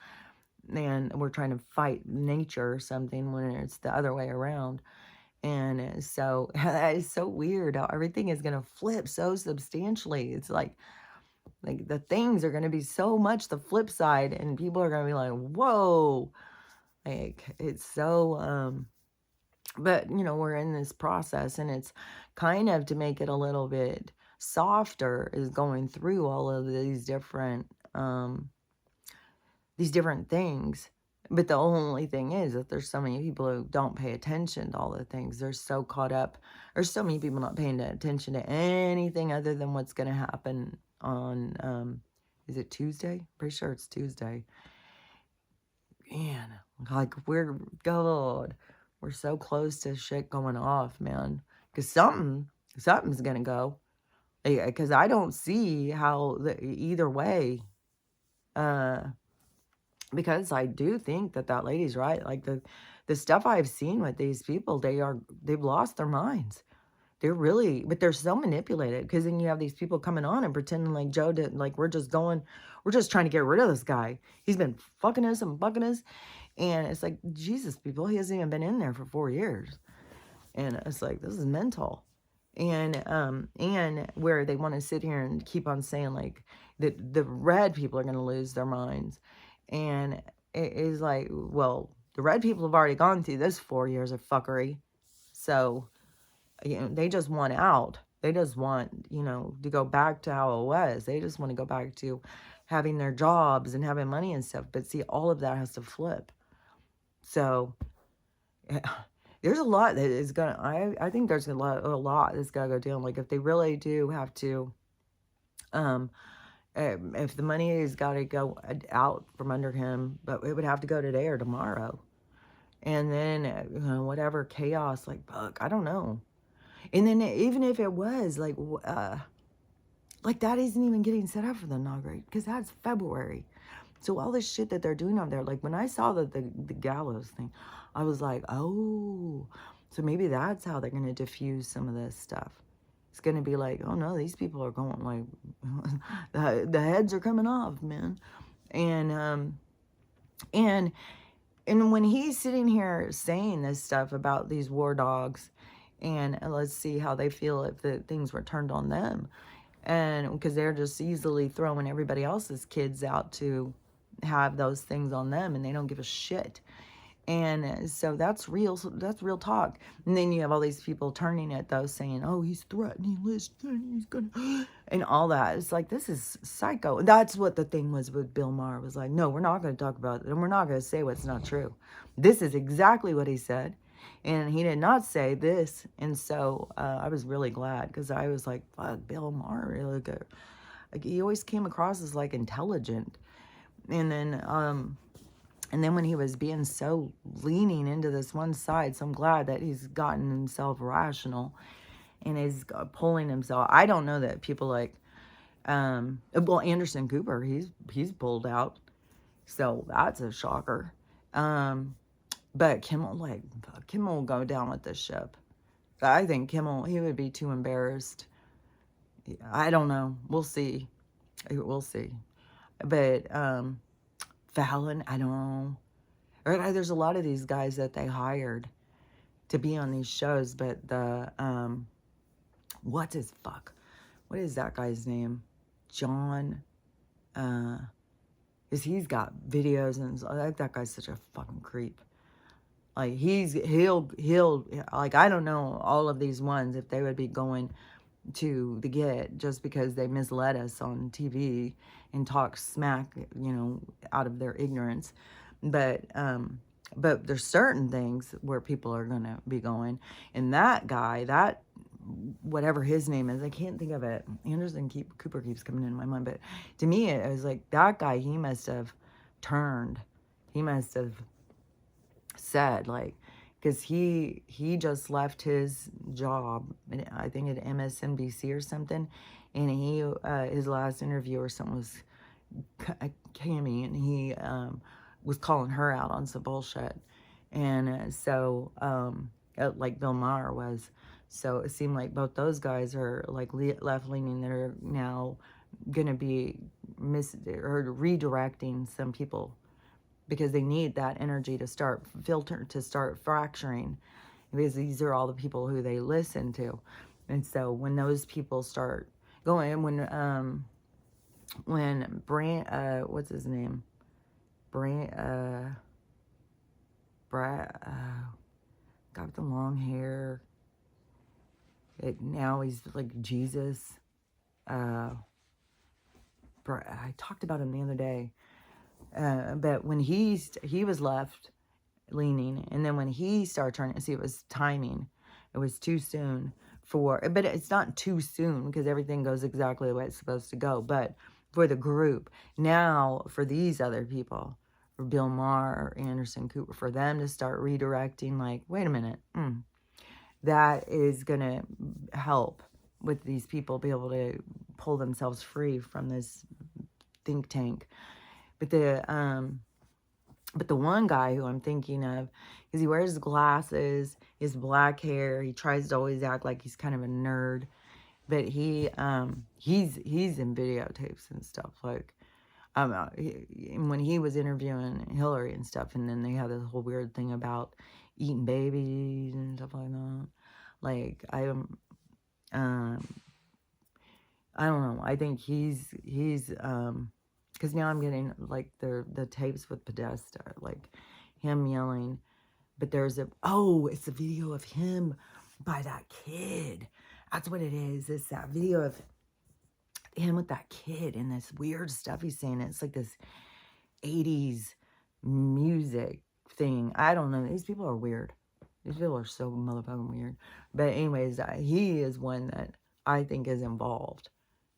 and we're trying to fight nature or something, when it's the other way around. And so that is so weird how everything is going to flip so substantially. It's like the things are going to be so much the flip side, and people are going to be like, whoa, like, it's so, but, we're in this process, and it's kind of to make it a little bit softer, is going through all of these different things, But the only thing is that there's so many people who don't pay attention to all the things. They're so caught up. There's so many people not paying attention to anything other than what's going to happen on, is it Tuesday? Pretty sure it's Tuesday. Man, like God, we're so close to shit going off, man. Because something's going to go. Because I don't see how, either way, uh, because I do think that that lady's right. Like the stuff I've seen with these people, they've lost their minds. They're really, but they're so manipulated because then you have these people coming on and pretending like Joe didn't, like we're just trying to get rid of this guy. He's been fucking us and bucking us. And it's like, Jesus, people, he hasn't even been in there for 4 years. And it's like, this is mental. And where they want to sit here and keep on saying like that the red people are going to lose their minds. And it is like, well, the red people have already gone through this 4 years of fuckery. So, you know, they just want out. They just want, you know, to go back to how it was. They just want to go back to having their jobs and having money and stuff. But see, all of that has to flip. So, there's a lot that is going to, I think there's a lot that's got to go down. Like, if they really do have to, if the money has got to go out from under him, but it would have to go today or tomorrow. And then, whatever chaos, like, fuck, I don't know. And then even if it was, like that isn't even getting set up for the inauguration, because that's February. So all this shit that they're doing over there, like when I saw the gallows thing, I was like, oh, so maybe that's how they're going to diffuse some of this stuff. It's going to be like, oh no, these people are going like, the heads are coming off, man. And when he's sitting here saying this stuff about these war dogs, and let's see how they feel if the things were turned on them. And because they're just easily throwing everybody else's kids out to have those things on them, and they don't give a shit. And so that's real talk. And then you have all these people turning at those saying, oh, he's threatening, listen, he's gonna, and all that. It's like, this is psycho. That's what the thing was with Bill Maher. Was like, no, we're not going to talk about it, and we're not going to say what's not true. This is exactly what he said. And he did not say this. And so I was really glad, because I was like, fuck, Bill Maher, really good. Like, he always came across as like intelligent. And then when he was being so leaning into this one side, so I'm glad that he's gotten himself rational and is pulling himself. I don't know that people like, well, Anderson Cooper, he's pulled out. So that's a shocker. But Kimmel will go down with this ship. I think Kimmel, he would be too embarrassed. I don't know. We'll see. We'll see. But, Fallon, I don't know. There's a lot of these guys that they hired to be on these shows, but what is that guy's name? John, is he's got videos, and like, that guy's such a fucking creep. Like, he'll, like, I don't know all of these ones if they would be going to the get just because they misled us on TV and talk smack, you know, out of their ignorance. But there's certain things where people are going to be going. And that guy, that, whatever his name is, I can't think of it. Anderson Cooper keeps coming into my mind. But to me, it was like, that guy, he must have turned. He must have said, like, because he just left his job, I think at MSNBC or something, and he his last interview or something was Cammy, and he was calling her out on some bullshit, and so like Bill Maher was. So it seemed like both those guys are like left leaning that are now gonna be redirecting some people, because they need that energy to start fracturing, because these are all the people who they listen to. And so when those people start going, when Brand, what's his name? Brad, got the long hair. Now he's like Jesus. I talked about him the other day. But when he was left leaning, and then when he started turning, see, it was timing. It was too soon but it's not too soon because everything goes exactly the way it's supposed to go. But for the group, now for these other people, for Bill Maher or Anderson Cooper, for them to start redirecting, like, wait a minute, that is going to help with these people be able to pull themselves free from this think tank. But the one guy who I'm thinking of, because he wears glasses, he has black hair, he tries to always act like he's kind of a nerd, but he's in videotapes and stuff, like, when he was interviewing Hillary and stuff, and then they had this whole weird thing about eating babies and stuff like that. Like, I don't know. I think he's because now I'm getting like the tapes with Podesta, like him yelling. But it's a video of him by that kid. That's what it is. It's that video of him with that kid and this weird stuff he's saying. It's like this 80s music thing. I don't know. These people are weird. These people are so motherfucking weird. But anyways, he is one that I think is involved.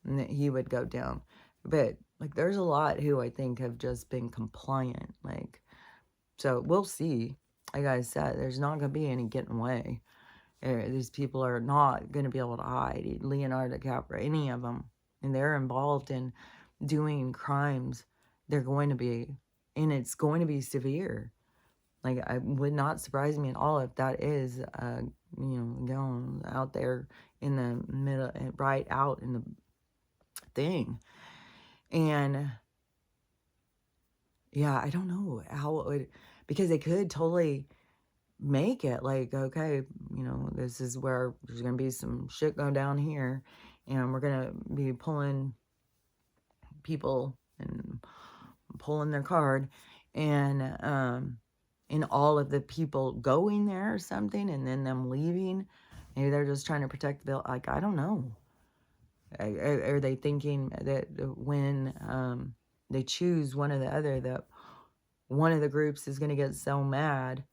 And that he would go down. But, like, there's a lot who I think have just been compliant. Like, so we'll see. Like I said, there's not going to be any getting away. These people are not going to be able to hide. Leonardo DiCaprio, any of them. And they're involved in doing crimes. They're going to be, and it's going to be severe. Like, it would not surprise me at all if that is, going out there in the middle, right out in the thing. And yeah, I don't know how it would, because they could totally make it like, okay, this is where there's gonna be some shit going down here, and we're gonna be pulling people and pulling their card, and all of the people going there or something, and then them leaving. Maybe they're just trying to protect the bill. Like, I don't know. Are they thinking that when they choose one or the other, that one of the groups is going to get so mad?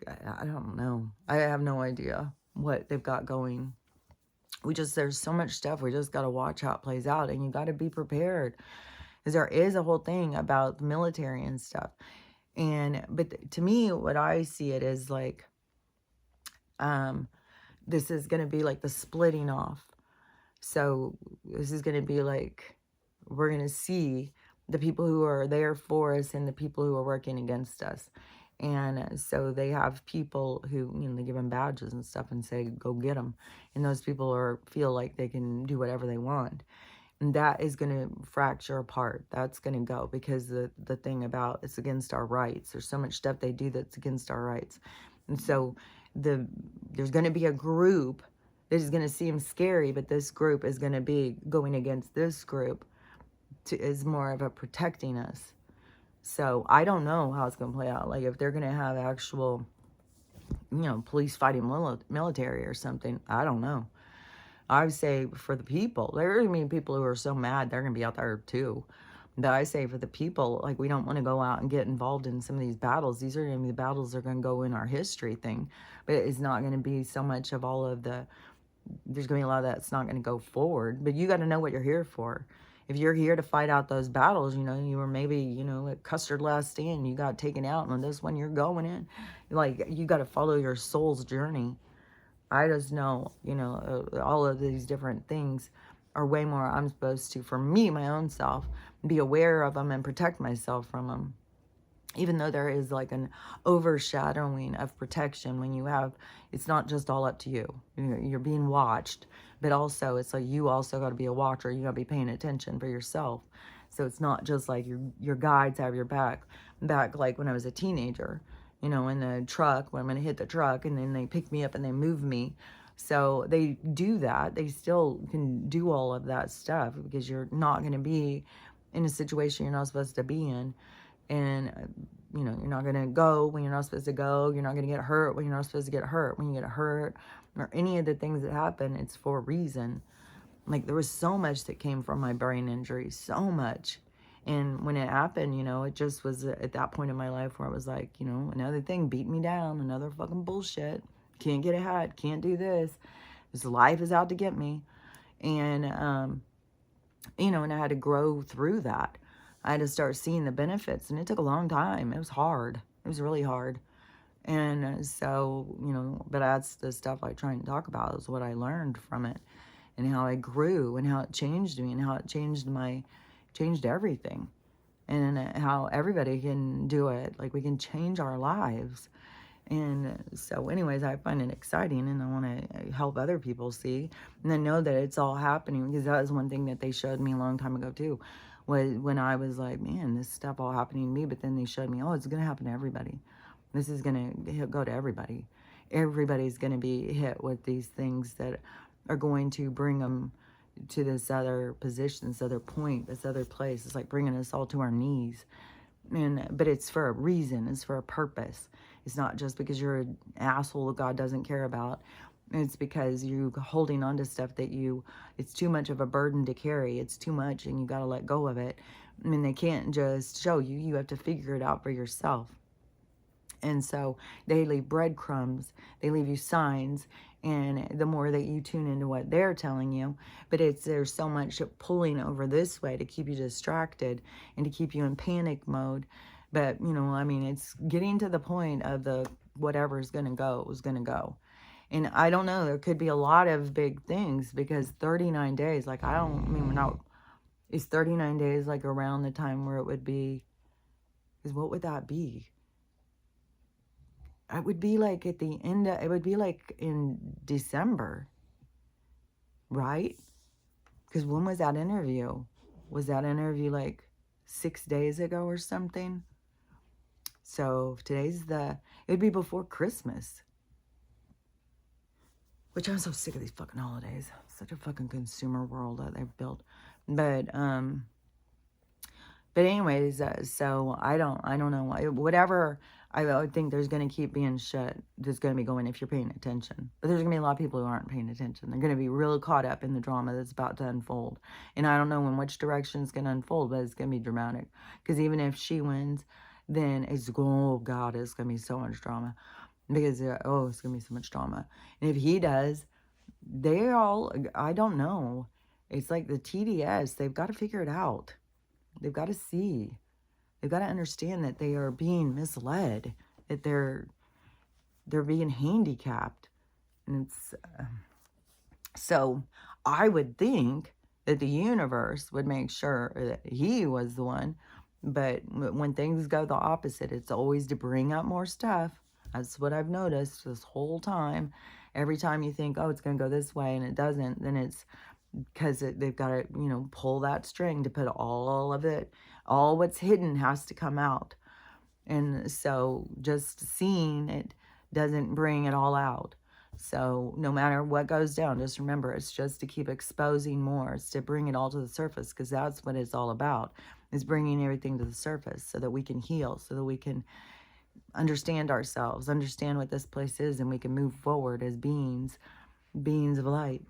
I don't know. I have no idea what they've got going. There's so much stuff. We just got to watch how it plays out, and you got to be prepared, because there is a whole thing about the military and stuff. But to me, what I see it is like, this is going to be like the splitting off. So this is going to be like, we're going to see the people who are there for us and the people who are working against us. And so they have people who, they give them badges and stuff and say, go get them. And those people feel like they can do whatever they want. And that is going to fracture apart. That's going to go, because the thing about it's against our rights. There's so much stuff they do that's against our rights. And so there's going to be a group that is going to seem scary, but this group is going to be going against this group is more of a protecting us. So I don't know how it's going to play out. Like, if they're going to have actual, police fighting military or something, I don't know. I would say for the people, there are going to be people who are so mad, they're going to be out there too. But I say for the people, like, we don't want to go out and get involved in some of these battles. These are going to be the battles that are going to go in our history thing. But it's not going to be so much of all of there's going to be a lot of that's not going to go forward. But you got to know what you're here for. If you're here to fight out those battles, you were maybe, at Custer's Last Stand, you got taken out, and on this one you're going in. Like, you got to follow your soul's journey. I just know, all of these different things are way more I'm supposed to, for me, my own self, be aware of them and protect myself from them. Even though there is like an overshadowing of protection when it's not just all up to you. You're being watched, but also it's like you also got to be a watcher. You got to be paying attention for yourself. So it's not just like your guides have your back like when I was a teenager, in the truck, when I'm going to hit the truck, and then they pick me up and they move me. So they do that. They still can do all of that stuff, because you're not going to be in a situation you're not supposed to be in. And, you're not going to go when you're not supposed to go. You're not going to get hurt when you're not supposed to get hurt. When you get hurt or any of the things that happen, it's for a reason. Like, there was so much that came from my brain injury, so much. And when it happened, it just was at that point in my life where I was like, another thing beat me down, another fucking bullshit. Can't get ahead, can't do this. This life is out to get me. And, and I had to grow through that. I had to start seeing the benefits, and it took a long time. It was hard. It was really hard. And so, but that's the stuff I try and talk about, is what I learned from it, and how I grew, and how it changed me, and how it changed everything, and how everybody can do it. Like, we can change our lives. And so anyways, I find it exciting, and I want to help other people see, and then know that it's all happening, because that was one thing that they showed me a long time ago too, was when I was like, man, this stuff all happening to me, but then they showed me, oh, it's going to happen to everybody. This is going to go to everybody. Everybody's going to be hit with these things that are going to bring them to this other position, this other point, this other place. It's like bringing us all to our knees. But it's for a reason. It's for a purpose. It's not just because you're an asshole that God doesn't care about. It's because you're holding on to stuff that it's too much of a burden to carry. It's too much, and you got to let go of it. I mean, they can't just show you. You have to figure it out for yourself. And so they leave breadcrumbs, they leave you signs, and the more that you tune into what they're telling you, but there's so much pulling over this way to keep you distracted and to keep you in panic mode. But, I mean, it's getting to the point of whatever's going to go is going to go. And I don't know, there could be a lot of big things, because 39 days, like, is 39 days like around the time where it would be, because what would that be? It would be like at the end of, it would be like in December, right? Because when was that interview? Was that interview like 6 days ago or something? So today's it would be before Christmas. Which I'm so sick of these fucking holidays. Such a fucking consumer world that they've built. But anyways, so I don't know. Whatever, I think there's going to keep being shit. There's going to be going if you're paying attention. But there's going to be a lot of people who aren't paying attention. They're going to be really caught up in the drama that's about to unfold. And I don't know in which direction it's going to unfold, but it's going to be dramatic. Because even if she wins, then oh God, it's going to be so much drama. Because, it's going to be so much drama. And if he does, I don't know. It's like the TDS, they've got to figure it out. They've got to see. They've got to understand that they are being misled, that they're being handicapped. And it's so I would think that the universe would make sure that he was the one. But when things go the opposite, it's always to bring up more stuff. That's what I've noticed this whole time. Every time you think, oh, it's going to go this way, and it doesn't, then it's because they've got to, pull that string to put all of it, all what's hidden has to come out. And so just seeing it doesn't bring it all out. So no matter what goes down, just remember, it's just to keep exposing more. It's to bring it all to the surface, because that's what it's all about, is bringing everything to the surface so that we can heal, so that we can understand ourselves, understand what this place is, and we can move forward as beings of light.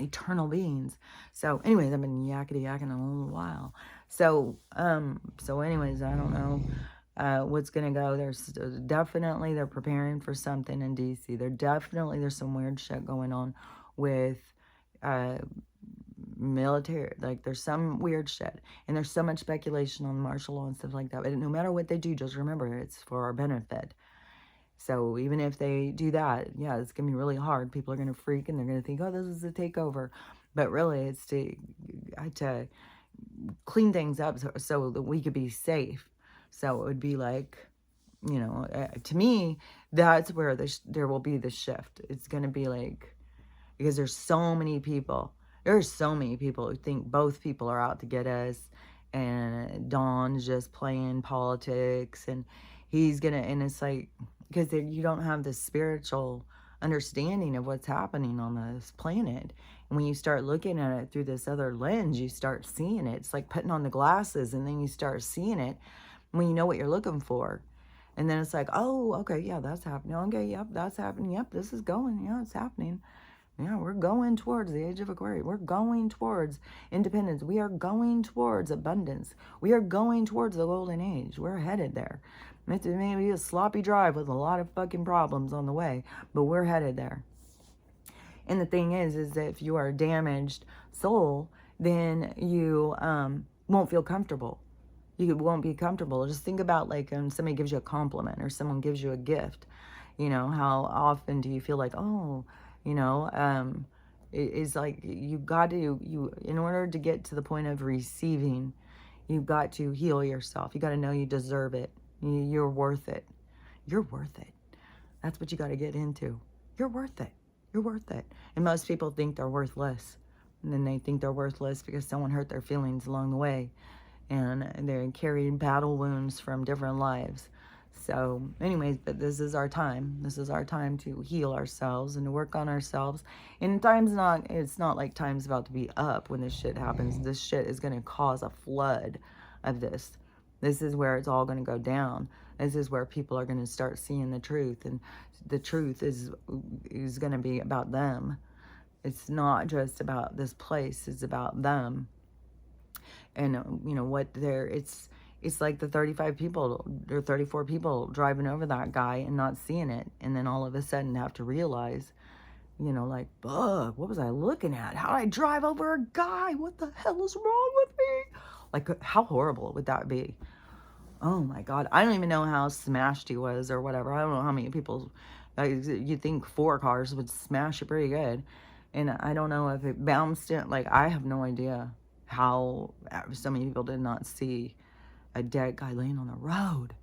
Eternal beings. So anyways, I've been yakking a little while. So anyways, I don't know what's gonna go. There's definitely, they're preparing for something in DC. There's some weird shit going on with military, like there's some weird shit, and there's so much speculation on martial law and stuff like that. But no matter what they do, just remember, it's for our benefit. So even if they do that, yeah, it's going to be really hard. People are going to freak, and they're going to think, oh, this is a takeover. But really, it's to clean things up so that we could be safe. So it would be like, to me, that's where there will be the shift. It's going to be like, because there's so many people. There's so many people who think both people are out to get us. And Don's just playing politics. And and it's like, because you don't have the spiritual understanding of what's happening on this planet. And when you start looking at it through this other lens, you start seeing it. It's like putting on the glasses, and then you start seeing it when you know what you're looking for. And then it's like, oh, okay, yeah, that's happening. Okay, yep, that's happening. Yep, this is going. Yeah, it's happening. Yeah, we're going towards the age of Aquarius. We're going towards independence. We are going towards abundance. We are going towards the golden age. We're headed there. It may be a sloppy drive with a lot of fucking problems on the way, but we're headed there. And the thing is that if you are a damaged soul, then you won't feel comfortable. You won't be comfortable. Just think about like somebody gives you a compliment or someone gives you a gift. You know, how often do you feel like, oh, you know, it's like you got to, in order to get to the point of receiving, you've got to heal yourself. You got to know you deserve it. You're worth it. You're worth it. That's what you got to get into. You're worth it. You're worth it. And most people think they're worthless. And then they think they're worthless because someone hurt their feelings along the way. And they're carrying battle wounds from different lives. So anyways, but this is our time. This is our time to heal ourselves and to work on ourselves. And it's not like time's about to be up when this shit happens. This shit is going to cause a flood of this. This is where it's all going to go down. This is where people are going to start seeing the truth. And the truth is going to be about them. It's not just about this place. It's about them. And, you know, what it's like the 35 people or 34 people driving over that guy and not seeing it. And then all of a sudden have to realize, you know, like, fuck, what was I looking at? How did I drive over a guy? What the hell is wrong with me? Like, how horrible would that be? Oh my God. I don't even know how smashed he was or whatever. I don't know how many people, you'd think 4 cars would smash it pretty good. And I don't know if it bounced it. Like, I have no idea how so many people did not see a dead guy laying on the road.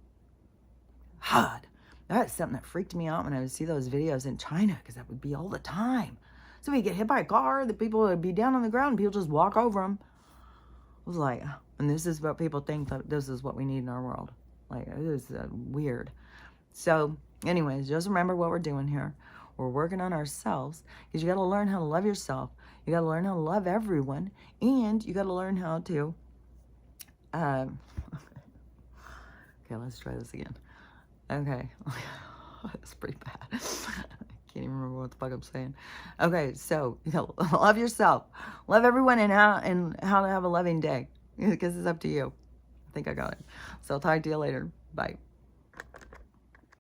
God, that's something that freaked me out when I would see those videos in China, because that would be all the time. So we get hit by a car, the people would be down on the ground, and people just walk over them. I was like, and this is what people think that this is what we need in our world. Like, it is weird. So anyways, just remember what we're doing here. We're working on ourselves, because you got to learn how to love yourself. You got to learn how to love everyone. And you got to learn how to... okay, let's try this again. Okay. That's pretty bad. I can't even remember what the fuck I'm saying. Okay, so, you know, love yourself. Love everyone, and how to have a loving day. Because it's up to you. I think I got it. So I'll talk to you later. Bye.